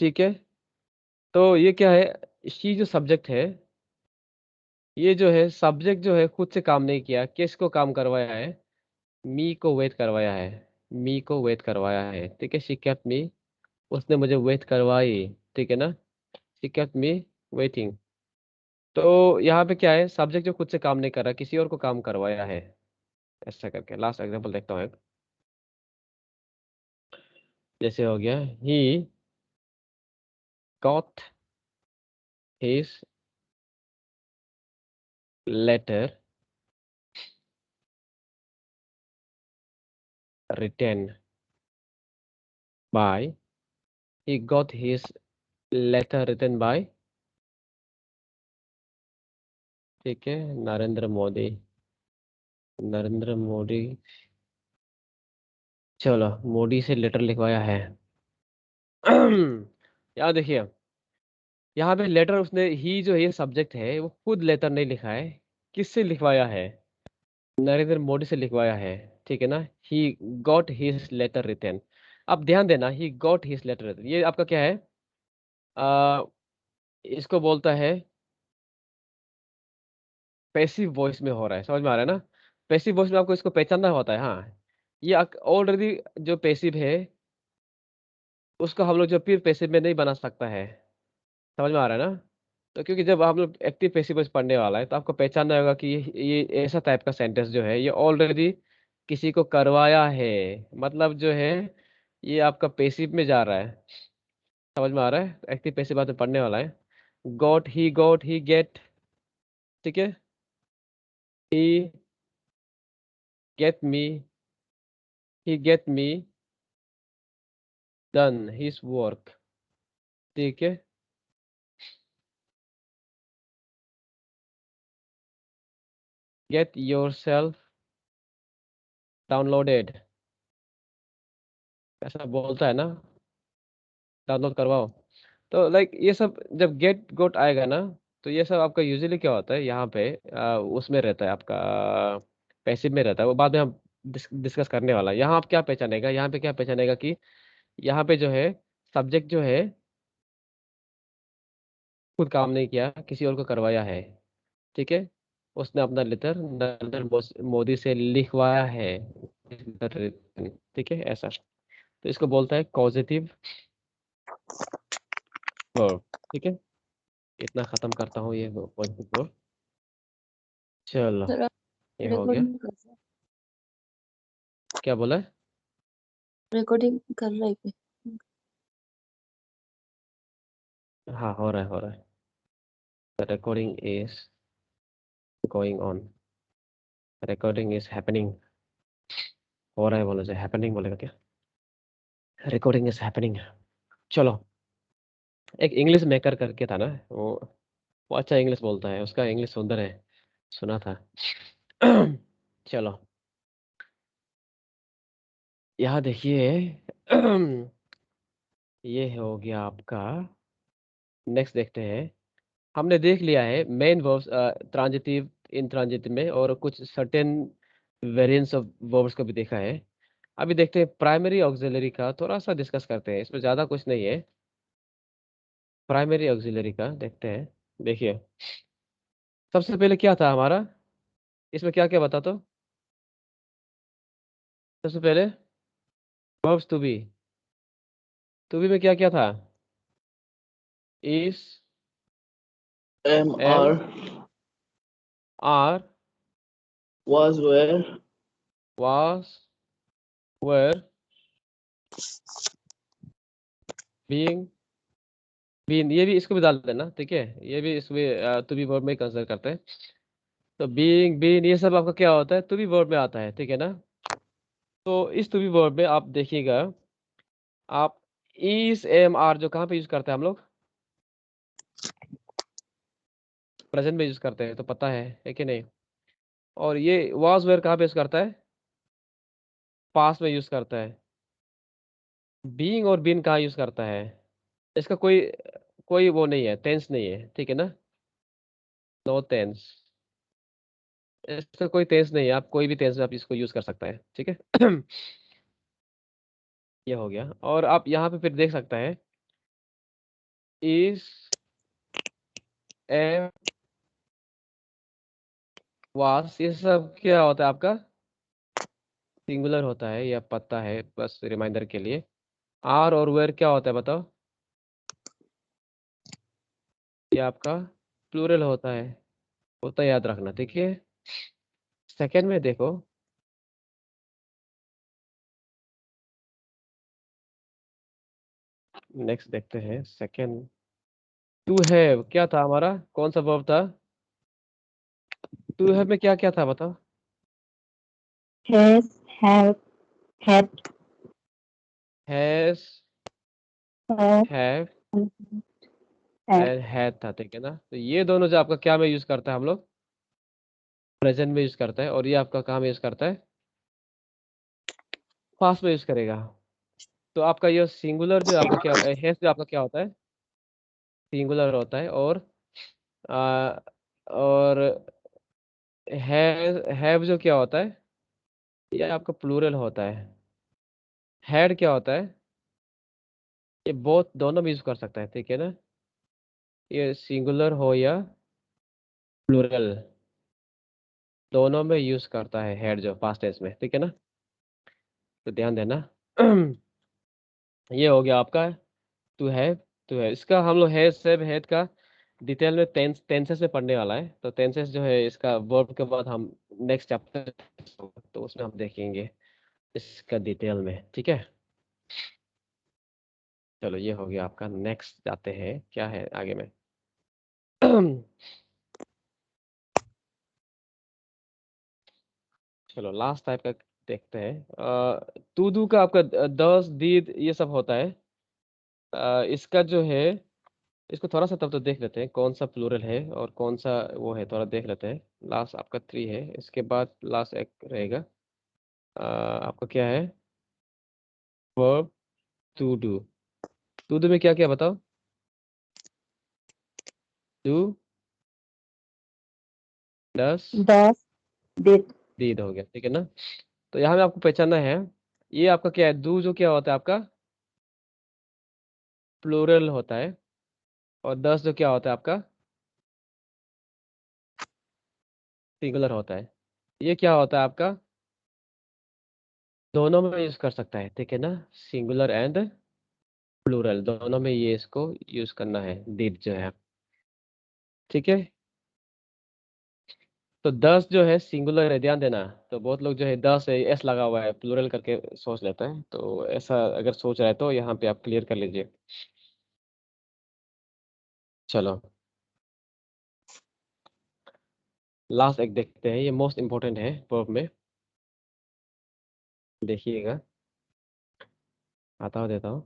ठीक है। तो ये क्या है, शी जो सब्जेक्ट है, ये जो है सब्जेक्ट जो है खुद से काम नहीं किया, किसको काम करवाया है, मी को वेट करवाया है, मी को वेट करवाया है, ठीक है। शी केप्ट मी, उसने मुझे वेट करवाई, ठीक है ना। She kept me waiting. तो यहाँ पे क्या है, सब्जेक्ट जो खुद से काम नहीं कर रहा, किसी और को काम करवाया है, ऐसा करके। लास्ट एग्जांपल देखता हूँ एक। जैसे हो गया, he got his letter written by, he got his letter written by, ठीक है, नरेंद्र मोदी। नरेंद्र मोदी, चलो मोदी से लेटर लिखवाया है। यहाँ देखिए, यहाँ पे लेटर उसने, ही जो ये सब्जेक्ट है वो खुद लेटर नहीं लिखा है, किससे लिखवाया है, नरेंद्र मोदी से लिखवाया है, ठीक है ना। He got his letter written. अब ध्यान देना, he got his letter written, ये आपका क्या है, आ, इसको बोलता है पैसिव वॉइस में हो रहा है, समझ में आ रहा है ना। पैसिव वॉइस में आपको इसको पहचानना होता है, हाँ। ये ऑलरेडी जो पैसिव है उसको हम लोग जो फिर पैसिव में नहीं बना सकता है, समझ में आ रहा है ना। तो क्योंकि जब हम लोग एक्टिव पैसिव वॉइस पढ़ने वाला है, तो आपको पहचानना होगा कि ये ऐसा टाइप का सेंटेंस जो है ये ऑलरेडी किसी को करवाया है, मतलब जो है ये आपका पैसिव में जा रहा है, समझ में आ रहा है। एक्टिव पैसिव बात में पढ़ने वाला है। गॉट ही गेट, ठीक है। He get me, he get me done his work, ठीक है। गेट योर सेल्फ डाउनलोडेड, ऐसा बोलता है ना, डाउनलोड करवाओ। तो लाइक ये सब जब गेट गोट आएगा ना, तो ये सब आपका यूजुअली क्या होता है यहाँ पे, उसमें रहता है आपका पैसिव में रहता है, वो बाद में हम डिस्कस करने वाला है। यहाँ आप क्या पहचानेगा, यहाँ पे क्या पहचानेगा कि यहाँ पे जो है सब्जेक्ट जो है खुद काम नहीं किया, किसी और को करवाया है, ठीक है। उसने अपना लेटर नरेंद्र मोदी से लिखवाया है, ठीक है, ऐसा। तो इसको बोलता है पॉजिटिव वर्ब, ठीक है। इतना खत्म करता हूँ ये पॉजिटिव वर्ब। चलो सर आप ये हो गया। रिकॉर्डिंग कर रहे हैं? क्या बोला है, रिकॉर्डिंग कर रहे हैं क्या? हाँ हो रहा है, हो रहा है। The recording is going on, recording is happening, हो रहा है बोला जाए, हैपनिंग बोलेगा क्या, रिकॉर्डिंग इज हैपनिंग। चलो, एक इंग्लिश मेकर करके था ना, वो अच्छा इंग्लिश बोलता है, उसका इंग्लिश सुंदर है, सुना था। चलो यहाँ देखिए, ये हो गया आपका। नेक्स्ट देखते हैं। हमने देख लिया है मेन वर्ब्स, ट्रांजिटिव, इंट्रांजिटिव में, और कुछ सर्टेन वेरिएंट्स ऑफ वर्ब्स को भी देखा है। अभी देखते हैं प्राइमरी ऑक्सिलरी का थोड़ा सा डिस्कस करते हैं, इसमें ज़्यादा कुछ नहीं है। प्राइमरी ऑक्सिलरी का देखते हैं। देखिए सबसे पहले क्या था हमारा, इसमें क्या क्या बता तो। सबसे पहले वर्ब्स टू बी में क्या क्या था, is, am, am, are, are, was, were, was, were, being, been, ये भी इसको भी डाल देना, ठीक है, ये भी इसमें टू बी वर्ब में कंसिडर करते हैं। तो बीइंग, बीन, ये सब आपका क्या होता है, टू बी वर्ब में आता है, ठीक है ना। तो इस टू बी वर्ब में आप देखिएगा, आप इज, एम, आर जो कहाँ पे यूज करते हैं हम लोग, प्रेजेंट में यूज करते हैं, तो पता है कि नहीं। और ये वाज वेयर कहाँ पे यूज करता है, पास्ट में यूज करता है। बीइंग और बीन कहाँ यूज करता है, इसका कोई कोई वो नहीं है, टेंस नहीं है, ठीक है ना, नो टेंस, इसका कोई टेंस नहीं है, आप कोई भी टेंस में आप इसको यूज कर सकता है, ठीक है। ये हो गया। और आप यहाँ पे फिर देख सकता है, इज, एम, वास, ये सब क्या होता है आपका, सिंगुलर होता है, या पता है, बस रिमाइंडर के लिए। आर और वेयर क्या होता है बताओ, ये आपका प्लूरल होता है, होता है, याद रखना, ठीक है। सेकेंड में देखो, नेक्स्ट देखते हैं सेकेंड। टू हैव क्या था हमारा, कौन सा वर्ब था, टू हैव में क्या क्या था बताओ, Has, have, had, has, have, have had. And had था, ठीक है ना। तो ये दोनों जो आपका क्या में यूज करता है हम लोग, प्रेजेंट में यूज करता है, और ये आपका कहाँ में यूज करता है, पास्ट में यूज करेगा। तो आपका ये सिंगुलर जो आपका क्या, हैज जो आपका क्या होता है, सिंगुलर होता है, आ, और हैव जो क्या होता है, ये आपका प्लूरल होता है। हैड क्या होता है, ये बोथ दोनों में यूज कर सकता है, ठीक है ना, ये सिंगुलर हो या प्लूरल, दोनों में यूज करता है हैड जो पास्ट टेंस में, ठीक है ना, तो ध्यान देना। ये हो गया आपका टू है इसका हम लोग है सब हेड का डिटेल में टेंसेस में पढ़ने वाला है। तो टेंसेस जो है इसका वर्ब के बाद हम नेक्स्ट चैप्टर, तो उसमें हम देखेंगे इसका डिटेल में, ठीक है। चलो ये हो गया आपका, नेक्स्ट जाते हैं, क्या है आगे में। चलो लास्ट टाइप का देखते हैं। टू डू का आपका दस दीद ये सब होता है। इसका जो है, इसको थोड़ा सा तब तो देख लेते हैं कौन सा प्लूरल है और कौन सा वो है, थोड़ा देख लेते हैं। लास्ट आपका थ्री है, इसके बाद लास्ट एक रहेगा। आपका क्या है, verb to do. To do में क्या क्या बताओ, do, does, Does, did, did हो गया, ठीक है ना। तो यहाँ में आपको पहचानना है, ये आपका क्या है, डू जो क्या होता है आपका प्लूरल होता है, और दस जो क्या होता है आपका सिंगुलर होता है। ये क्या होता है आपका, दोनों में यूज कर सकता है, ठीक है ना, सिंगुलर एंड प्लूरल दोनों में ये इसको यूज करना है, डिड जो है, ठीक है। तो 10 जो है सिंगुलर है, ध्यान देना। तो बहुत लोग जो है 10 है एस लगा हुआ है प्लूरल करके सोच लेता है, तो ऐसा अगर सोच रहा है तो यहाँ पे आप क्लियर कर लीजिए। चलो लास्ट एक देखते हैं, ये मोस्ट इम्पोर्टेंट है वर्ब में, देखिएगा, आता देता हूँ।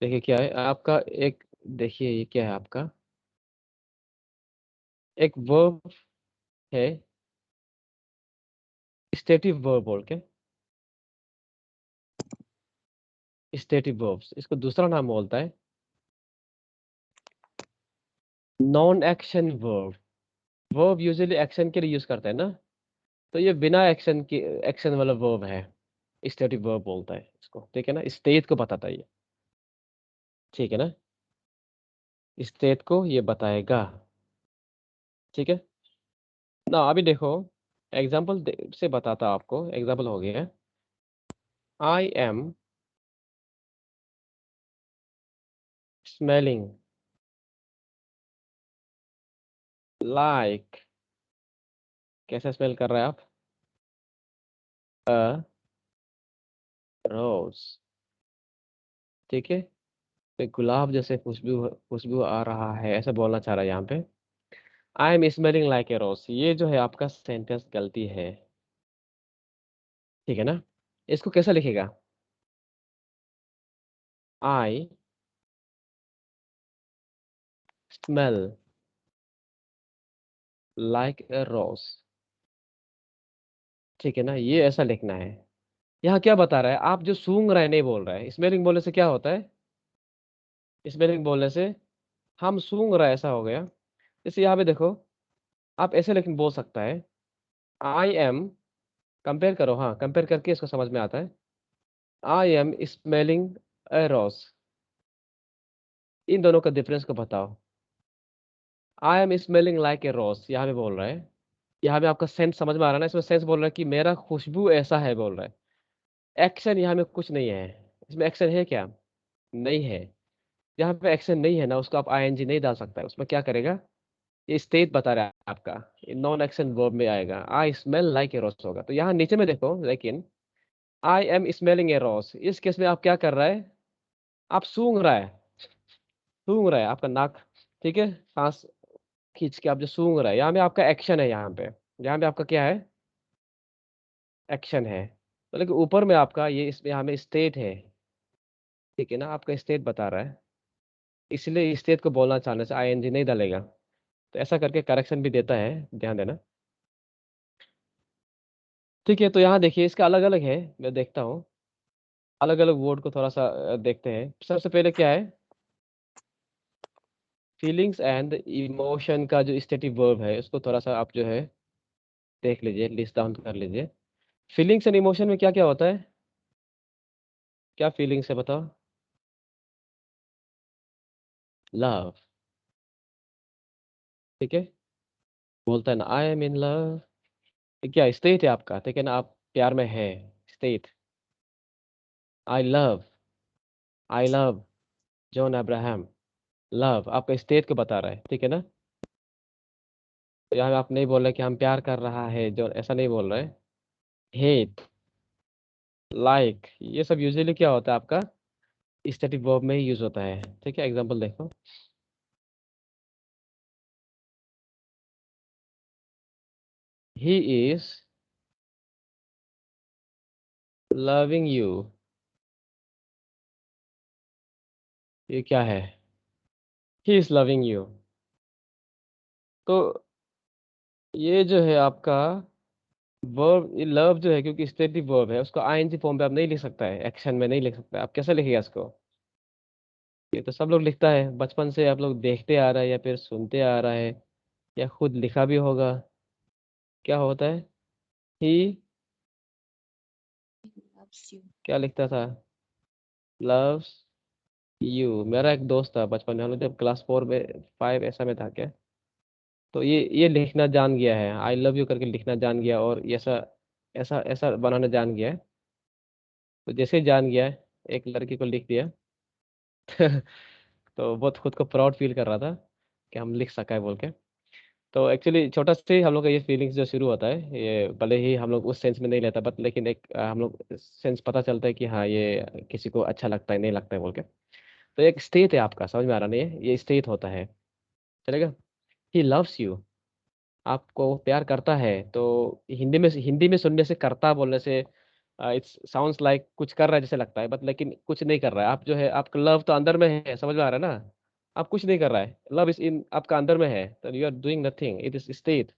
देखिए क्या है आपका एक, देखिए ये क्या है आपका, एक वर्ब है, स्टेटिव वर्ब बोल के, स्टेटिव वर्ब्स इसको दूसरा नाम बोलता है non action verb. Verb usually action के लिए यूज करते हैं ना, तो ये बिना एक्शन की एक्शन वाला वर्ब है, स्टेटिक वर्ब बोलता है इसको, ठीक है ना, स्टेट को बताता है ये, ठीक है ना, स्टेट को ये बताएगा, ठीक है ना। अभी देखो एग्जाम्पल से बताता आपको, एग्जाम्पल हो गया, आई एम स्मेलिंग लाइक, कैसे स्मेल कर रहे हैं आप, अ रोज, ठीक है, तो गुलाब जैसे खुशबू खुशबू आ रहा है, ऐसा बोलना चाह रहा है यहाँ पे। I am smelling like a rose, ये जो है आपका सेंटेंस गलती है, ठीक है ना। इसको कैसा लिखेगा, आई स्मेल लाइक ए रोज, ठीक है ना, ये ऐसा लिखना है। यहाँ क्या बता रहा है, आप जो सूंघ रहे हैं नहीं बोल रहा है, स्मेलिंग बोलने से क्या होता है, स्मेलिंग बोलने से हम सूंघ रहे हैं, ऐसा हो गया। जैसे यहाँ पे देखो, आप ऐसे लेकिन बोल सकता है, आई एम, कंपेयर करो, हाँ कंपेयर करके इसको समझ में आता है, आई एम स्मेलिंग ए रोज, इन दोनों का डिफरेंस को बताओ। I am smelling like a rose यहाँ पे बोल रहा है, यहाँ पे आपका सेंस समझ में आ रहा है ना, इसमें सेंस बोल रहा है कि मेरा खुशबू ऐसा है बोल रहा है। एक्शन यहाँ में कुछ नहीं है, इसमें एक्शन है क्या, नहीं है। यहाँ पे एक्शन नहीं है ना, उसको आप आईएनजी नहीं डाल सकता है, उसमें क्या करेगा, ये स्टेट बता रहा है आपका, नॉन एक्शन वर्ब में आएगा, आई स्मेल लाइक ए रोज होगा। तो यहाँ नीचे में देखो, लेकिन आई एम स्मेलिंग ए रोज, इस केस में आप क्या कर रहा है, आप सूंघ रहा है, सूंघ रहा है आपका नाक, ठीक है, सांस खींच के आप जो सूंघ रहा है, यहाँ पे आपका एक्शन है, यहाँ पे आपका क्या है, एक्शन है। तो लेकिन ऊपर में आपका ये इसमें यहाँ में स्टेट है, ठीक है ना, आपका स्टेट बता रहा है, इसलिए स्टेट को बोलना चाहने से आईएनजी नहीं डालेगा। तो ऐसा करके करेक्शन भी देता है, ध्यान देना, ठीक है। तो यहाँ देखिए इसका अलग अलग है, मैं देखता हूँ, अलग अलग वर्ड को थोड़ा सा देखते हैं। सबसे पहले क्या है, फीलिंग्स एंड इमोशन का जो स्टेटिव वर्ब है, उसको थोड़ा सा आप जो है देख लीजिए, लिस्ट डाउन कर लीजिए। फीलिंग्स एंड इमोशन में क्या क्या होता है, क्या फीलिंग्स है बताओ, लव, ठीक है, बोलता है ना आई एम इन लव, क्या स्टेट है आपका, ठीक है ना, आप प्यार में है, state, I love, I love John Abraham, love आपका स्टेट को बता रहा है, ठीक है ना। तो यहाँ आप नहीं बोल रहे कि हम प्यार कर रहा है जो, ऐसा नहीं बोल रहे। हेट, लाइक, ये सब यूजुअली क्या होता है आपका, स्टैटिक वर्ब में ही यूज होता है, ठीक है। एग्जांपल देखो, ही इज लविंग यू, ये क्या है, ही इज लविंग यू। तो ये जो है आपका वर्ब, ये लव जो है, क्योंकि स्टैटिक वर्ब है, उसको आईएनजी फॉर्म पे आप नहीं लिख सकता है, एक्शन में नहीं लिख सकता है। आप कैसे लिखिएगा इसको, ये तो सब लोग लिखता है, बचपन से आप लोग देखते आ रहा है या फिर सुनते आ रहा है, या खुद लिखा भी होगा। क्या होता है, ही, loves you. क्या लिखता था, लव्स यू। मेरा एक दोस्त था बचपन में, हम लोग जब क्लास 4 में 5 ऐसा में था क्या, तो ये लिखना जान गया है, आई लव यू करके लिखना जान गया, और ये ऐसा ऐसा ऐसा बनाना जान गया है। तो जैसे ही जान गया है, एक लड़की को लिख दिया तो बहुत खुद को प्राउड फील कर रहा था कि हम लिख सका है बोल के। तो एक्चुअली छोटा से ही हम लोग का ये फीलिंग्स जो शुरू होता है, ये भले ही हम लोग उस सेंस में नहीं लेता, बट लेकिन एक हम लोग सेंस पता चलता है कि हाँ ये किसी को अच्छा लगता है नहीं लगता है बोल के। तो एक स्टेट है आपका, समझ में आ रहा नहीं है, ये स्टेट होता है, चलेगा। ही लव्स यू, आपको प्यार करता है, तो हिंदी में सुनने से, करता बोलने से इट्स साउंड्स लाइक कुछ कर रहा है जैसे लगता है, बट लेकिन कुछ नहीं कर रहा है। आप जो है, आपका लव तो अंदर में है, समझ में आ रहा है ना, आप कुछ नहीं कर रहा है, लव इज इन आपका अंदर में है, तो you are doing nothing, it is state.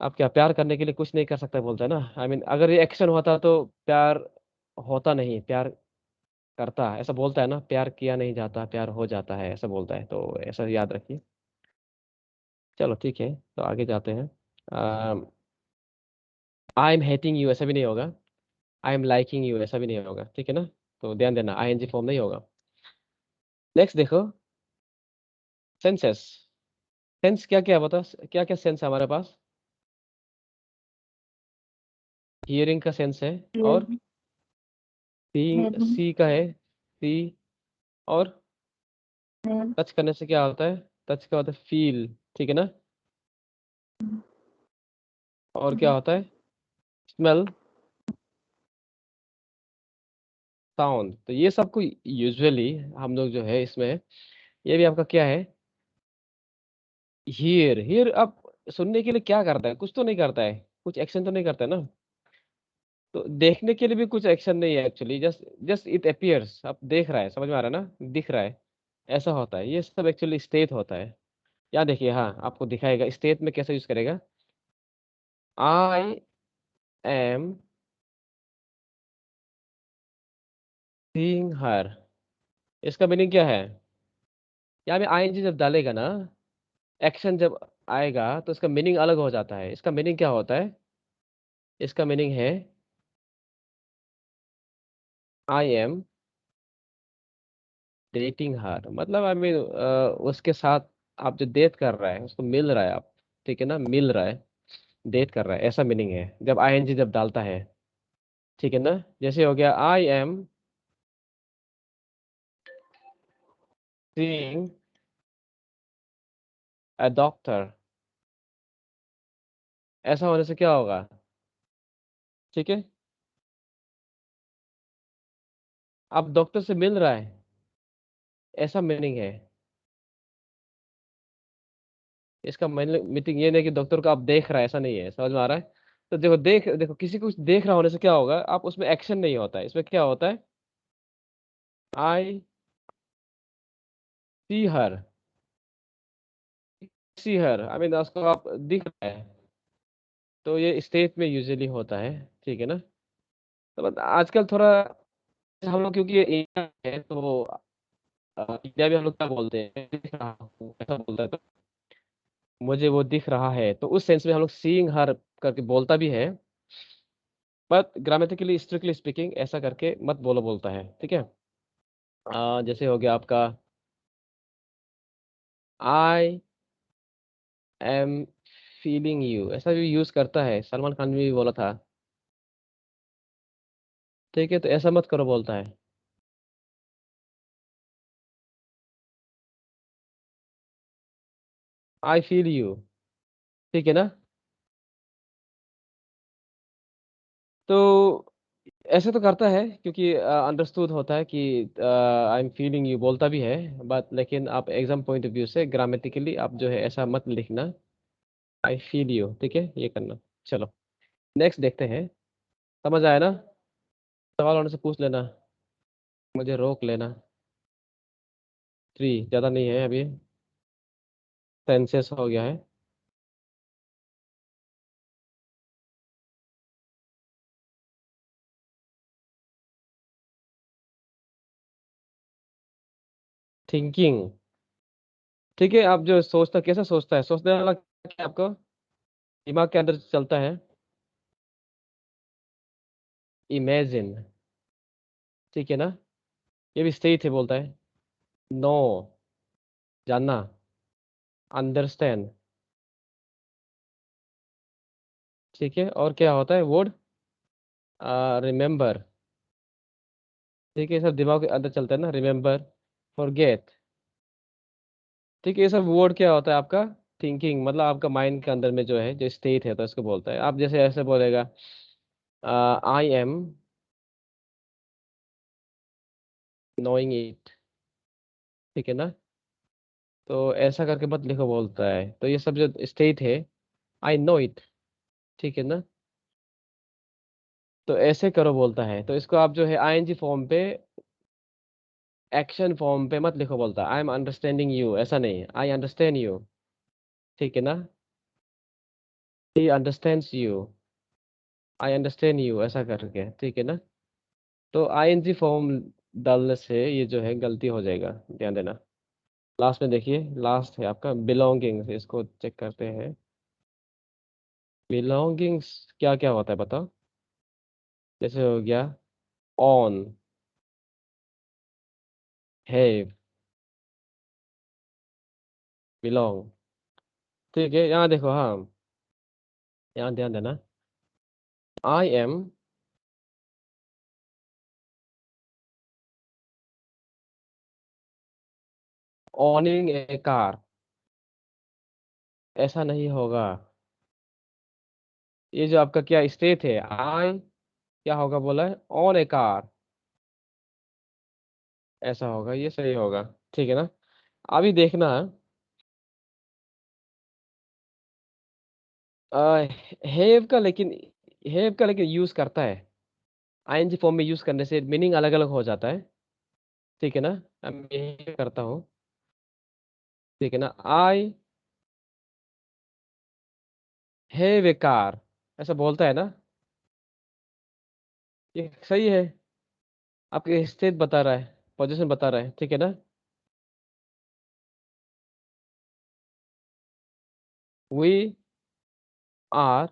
आप क्या प्यार करने के लिए कुछ नहीं कर सकता बोलता है ना, आई मीन अगर ये एक्शन होता तो प्यार होता नहीं, प्यार करता, ऐसा बोलता है ना, प्यार किया नहीं जाता प्यार हो जाता है, ऐसा बोलता है, तो ऐसा याद रखिए। चलो ठीक है, तो आगे जाते हैं। आई एम हेटिंग यू ऐसा भी नहीं होगा, आई एम लाइकिंग यू ऐसा भी नहीं होगा, ठीक है ना। तो ध्यान देना, आईएनजी फॉर्म नहीं होगा। नेक्स्ट देखो, सेंसेस। सेंस क्या क्या बता, क्या क्या सेंस है हमारे पास? हियरिंग का सेंस है, और सीइंग, Hearing. सी का है, सी। और Smell. टच करने से क्या होता है? टच का होता है फील, ठीक है ना। और क्या होता है? Smell, sound. तो ये सब को यूजुअली हम लोग जो है इसमें, ये भी आपका क्या है? हियर। हियर आप सुनने के लिए क्या करता है? कुछ तो नहीं करता है, कुछ एक्शन तो नहीं करता है ना। तो देखने के लिए भी कुछ एक्शन नहीं है actually, just just it appears, आप देख रहा है, समझ में आ रहा है ना, दिख रहा है, ऐसा होता है। ये सब एक्चुअली स्टेट होता है। यहाँ देखिए, हाँ आपको दिखाएगा स्टेट में कैसे यूज करेगा। आई एम सीइंग हर, इसका मीनिंग क्या है? यहाँ पे आईएनजी जब डालेगा ना, एक्शन जब आएगा तो इसका मीनिंग अलग हो जाता है। इसका मीनिंग क्या होता है? इसका मीनिंग है आई एम डेटिंग हर, मतलब आई मीन उसके साथ आप जो डेट कर रहा है, उसको मिल रहा है आप, ठीक है ना, मिल रहा है, डेट कर रहा है, ऐसा मीनिंग है जब आईएनजी जब डालता है, ठीक है ना। जैसे हो गया I am seeing a doctor, ऐसा होने से क्या होगा? ठीक है, आप डॉक्टर से मिल रहा है, ऐसा मीनिंग है। इसका मीटिंग ये नहीं कि डॉक्टर को आप देख रहा है, ऐसा नहीं है, समझ में आ रहा है। तो देखो, देखो किसी को देख रहा होने से क्या होगा, आप उसमें एक्शन नहीं होता है, इसमें क्या होता है? आई सी हर, सी हर, आई मीन उसको आप दिख रहा है। तो ये स्टेट में यूजुअली होता है, ठीक है ना। तो आजकल थोड़ा हम लोग, क्योंकि ये इंडिया है तो इंडिया में हम लोग क्या बोलते हैं, दिख रहा हूँ ऐसा बोलता है, तो मुझे वो दिख रहा है, तो उस सेंस में हम लोग सीइंग हर करके बोलता भी है। बट ग्रामेटिकली स्ट्रिक्टली स्पीकिंग ऐसा करके मत बोलो, बोलता है, ठीक है। जैसे हो गया आपका आई एम फीलिंग यू, ऐसा भी यूज करता है, सलमान खान ने भी बोला था, ठीक है। तो ऐसा मत करो, बोलता है आई फील यू, ठीक है ना। तो ऐसे तो करता है क्योंकि अंडरस्टूड होता है कि आई एम फीलिंग यू बोलता भी है, बट लेकिन आप एग्जाम पॉइंट ऑफ व्यू से ग्रामेटिकली आप जो है ऐसा मत लिखना, आई फील यू, ठीक है, ये करना। चलो नेक्स्ट देखते हैं। समझ आया ना? सवाल होने से पूछ लेना, मुझे रोक लेना। 3 ज़्यादा नहीं है अभी, सेंसेस हो गया है। थिंकिंग, ठीक है। आप जो सोचता, कैसा सोचता है, सोचने वाला क्या है आपको दिमाग के अंदर चलता है? इमेजिन, ठीक है ना। ये भी सही थे, बोलता है नो, जानना, अंडरस्टैंड, ठीक है। और क्या होता है वर्ड? रिमेम्बर, ठीक है, ये सब दिमाग के अंदर चलता है ना, रिमेम्बर, फॉरगेट, ठीक है। ये सब वर्ड क्या होता है आपका? थिंकिंग, मतलब आपका माइंड के अंदर में जो है, जो स्टेट है, तो इसको बोलता है। आप जैसे ऐसे बोलेगा आई एम नोइंग इट, ठीक है ना। तो ऐसा करके मत लिखो, बोलता है। तो ये सब जो स्टेट है, आई नो इट, ठीक है ना। तो ऐसे करो, बोलता है। तो इसको आप जो है आईएनजी फॉर्म पे, एक्शन फॉर्म पे मत लिखो, बोलता है आई एम अंडरस्टैंडिंग यू, ऐसा नहीं, आई अंडरस्टैंड यू, ठीक है ना। He understands you, I understand you, ऐसा करके, ठीक है ना। तो आईएनजी फॉर्म डालने से ये जो है गलती हो जाएगा, ध्यान देना। लास्ट में देखिए, लास्ट है आपका बिलोंगिंग, इसको चेक करते हैं। बिलोंगिंग्स क्या क्या होता है बताओ। जैसे हो गया ऑन, हैव, बिलोंग। ठीक है, यहाँ देखो, हाँ, यहाँ ध्यान देना। आई एम ऑनिंग ए कार, ऐसा नहीं होगा। ये जो आपका क्या स्टेट है, आई क्या होगा बोला है, ऑन ए कार, ऐसा होगा, ये सही होगा। ठीक है ना। अभी देखना, हैव का लेकिन यूज करता है, आईएनजी फॉर्म में यूज करने से मीनिंग अलग अलग हो जाता है। ठीक है ना। अब मैं यही करता हूँ। ठीक है ना, आई हैव ए कार, ऐसा बोलता है ना, ये सही है। आपके स्टेट बता रहा है, पोजीशन बता रहा है। ठीक है ना। We are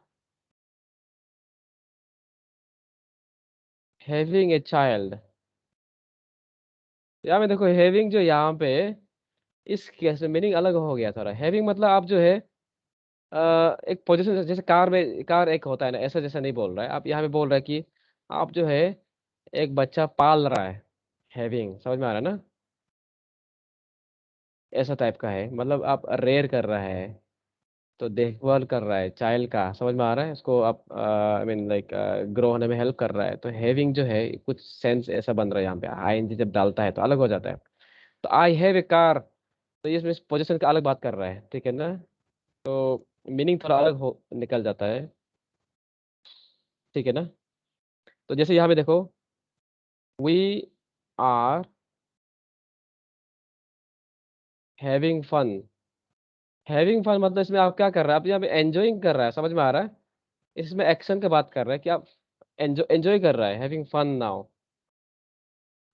having a child. यहाँ में देखो, हैविंग जो यहाँ पे इस केस में मीनिंग अलग हो गया थोड़ा। हैविंग मतलब आप जो है एक पोजीशन, जैसे कार में कार एक होता है ना, ऐसा जैसा नहीं बोल रहा है आप, यहाँ पे बोल रहा है कि आप जो है एक बच्चा पाल रहा है। हैविंग समझ में आ रहा है ना, ऐसा टाइप का है, मतलब आप रेयर कर रहा है, तो देखभाल कर रहा है चाइल्ड का, समझ में आ रहा है, इसको आप आई मीन लाइक ग्रो होने में हेल्प कर रहा है। तो हैविंग जो है कुछ सेंस ऐसा बन रहा है यहाँ पे, आईएनजी जब डालता है तो अलग हो जाता है। तो आई हैव ए कार, तो ये इसमें पोजीशन का अलग बात कर रहा है। ठीक है ना। तो मीनिंग थोड़ा अलग हो निकल जाता है। ठीक है ना। तो जैसे यहाँ पे देखो, we are having fun. Having fun मतलब इसमें आप क्या कर रहे हैं, आप यहाँ पे एंजॉइंग कर रहा है, समझ में आ रहा है। इसमें एक्शन का बात कर रहा है कि आप एंजॉय कर रहा है, हैविंग फन नाउ।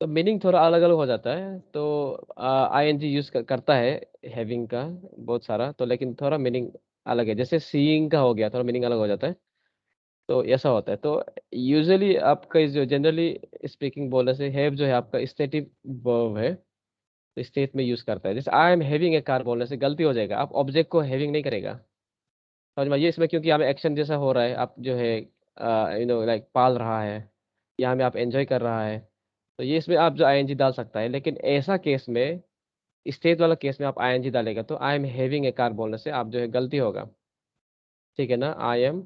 तो मीनिंग थोड़ा अलग अलग हो जाता है। तो आईएनजी यूज करता है हैविंग का बहुत सारा, तो लेकिन थोड़ा मीनिंग अलग है। जैसे सीइंग का हो गया, थोड़ा मीनिंग अलग हो जाता है। तो ऐसा होता है। तो यूजुअली आपका जो जनरली स्पीकिंग बोलने से हैव जो है आपका स्टेटिव वर्ब है, तो स्टेट में यूज करता है। जैसे I am having a car बोलने से गलती हो जाएगा, आप ऑब्जेक्ट को हैविंग नहीं करेगा, समझ में आइए इसमें, क्योंकि यहाँ पे एक्शन जैसा हो रहा है, आप जो है लाइक पाल रहा है, यहाँ में आप एंजॉय कर रहा है। तो ये इसमें आप जो आईएनजी डाल सकता है, लेकिन ऐसा केस में, स्टेट वाला केस में आप आईएनजी डालेगा तो I am having a car बोलने से आप जो है गलती होगा। ठीक है ना। I am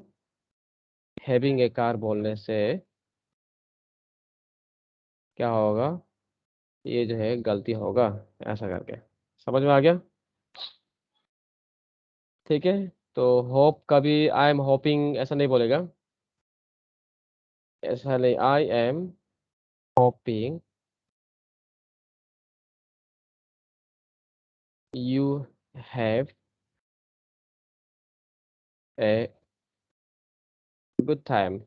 having a car बोलने से क्या होगा, ये जो है गलती होगा, ऐसा करके। समझ में आ गया। ठीक है। तो होप का भी आई एम होपिंग ऐसा नहीं बोलेगा, ऐसा नहीं, I am hoping you have a good time.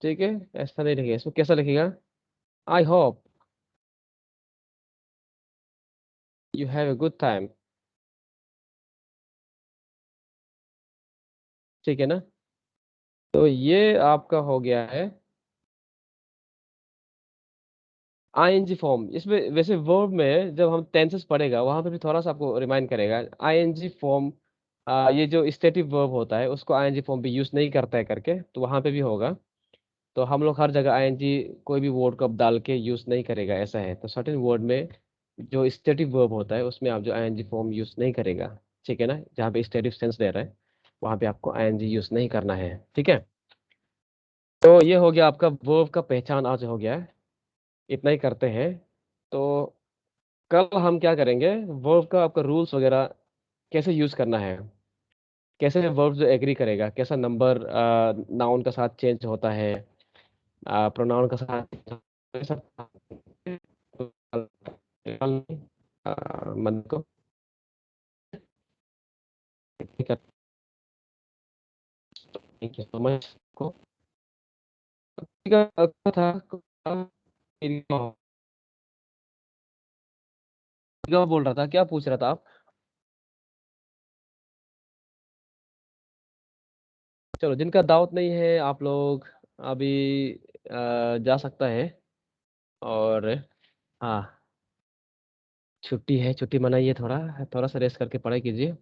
ठीक है, ऐसा नहीं लिखेगा, इसमें कैसा लिखेगा, I hope you have a good time. ठीक है ना। तो ये आपका हो गया है आईएनजी फॉर्म। इसमें वैसे वर्ब में जब हम टेंसेस पढ़ेगा वहां पे भी थोड़ा सा आपको रिमाइंड करेगा, आईएनजी फॉर्म ये जो स्टेटिव वर्ब होता है उसको आईएनजी फॉर्म भी यूज नहीं करता है करके, तो वहां पे भी होगा। तो हम लोग हर जगह आईएनजी कोई भी वर्ड को अब डाल के यूज नहीं करेगा, ऐसा है। तो सर्टेन वर्ड में जो स्टेटिव वर्ब होता है उसमें आप जो आईएनजी फॉर्म यूज नहीं करेगा। ठीक है ना, जहाँ पे स्टेटिव सेंस दे रहा है वहां पे आपको आईएनजी यूज नहीं करना है। ठीक है। तो ये हो गया आपका वर्ब का पहचान आज हो गया है, इतना ही करते हैं। तो कल हम क्या करेंगे, वर्ब का आपका रूल्स वगैरह कैसे यूज करना है, कैसे वर्ब जो एग्री करेगा, कैसा नंबर नाउन का साथ चेंज होता है, प्रोनाउन का साथ ये सब मन को थैंक यू सो मच को था। क्या बोल रहा था, क्या पूछ रहा था आप। चलो, जिनका दावत नहीं है आप लोग अभी जा सकता है। और हाँ, छुट्टी है, छुट्टी मनाइए, थोड़ा सा रेस्ट करके पढ़ाई कीजिए।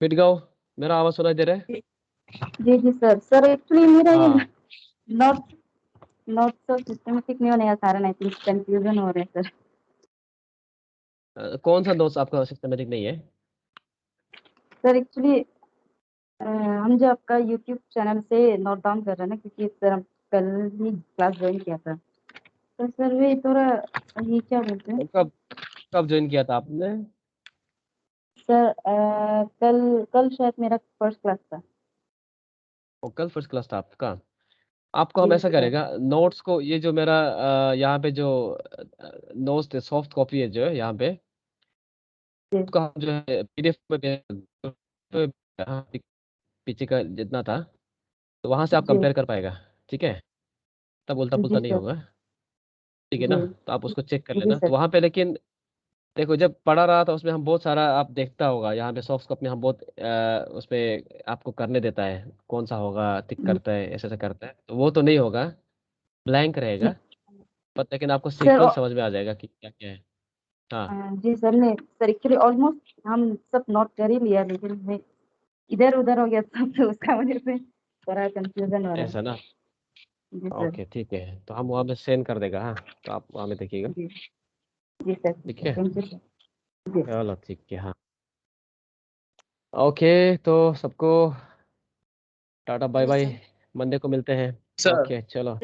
मिट गाओ, मेरा आवाज सुनाई दे रहा है? जी जी सर एक्चुअली मेरा ये हाँ, नोट नोट तो सिस्टमेटिक नहीं होने का कारण आई थिंक कंफ्यूजन हो रहा है सर। कौन सा नोट्स आपका सिस्टमेटिक नहीं है? सर एक्चुअली हम जो आपका यूट्यूब चैनल से नोट डाउन कर रहे हैं ना, क्योंकि सर हम कल ही क्लास ज्वाइन किया था, तो सर वे थोड़ा ये क्या बोलते हैं कब कब ज्वाइन किया था आपने? सर, कल कल शायद मेरा फर्स्ट क्लास था। कल फर्स्ट क्लास था आपका। आपको हम जी ऐसा सर। करेगा, नोट्स को, ये जो मेरा यहाँ पे जो नोट्स सॉफ्ट कॉपी है जो है यहाँ पे, जी उसको हम जो है पीडीएफ में पीछे का जितना था, तो वहां से आप जी कंपेयर कर पाएगा। ठीक है, तब उल्टा जी पुल्टा नहीं सर। होगा। ठीक है ना? जी तो आप उसको चेक कर जी लेना। तो सर। वहां पे लेकिन देखो, जब पढ़ा रहा था उसमें हम बहुत सारा, आप देखता होगा यहाँ पे सॉफ्ट कॉपी में हम बहुत उसमें आपको करने देता है, कौन सा होगा, टिक करता है, ऐसे ऐसे करता है, तो वो तो नहीं होगा, ब्लैंक रहेगा। पर लेकिन आपको सर सीक्वेंस समझ में आ जाएगा कि क्या क्या है। हाँ, जी सर ने सर एक्चुअली ऑलमोस्ट हम सब नोट कर ही लिया, लेकिन मैं इधर उधर हो गया सब, तो उसका वजह से थोड़ा कंफ्यूजन हो रहा है। ऐसा ना? जी सर। ओके, ठीक है, तो हम वहाँ पे सेंड कर देगा। हाँ, तो आप वहाँ में देखिएगा। जी जी सर। ठीक है, थैंक यू सर। जी चलो ठीक है। हाँ, ओके, तो सबको tata bye bye, sir. Monday को मिलते हैं। Sir. ओके, चलो।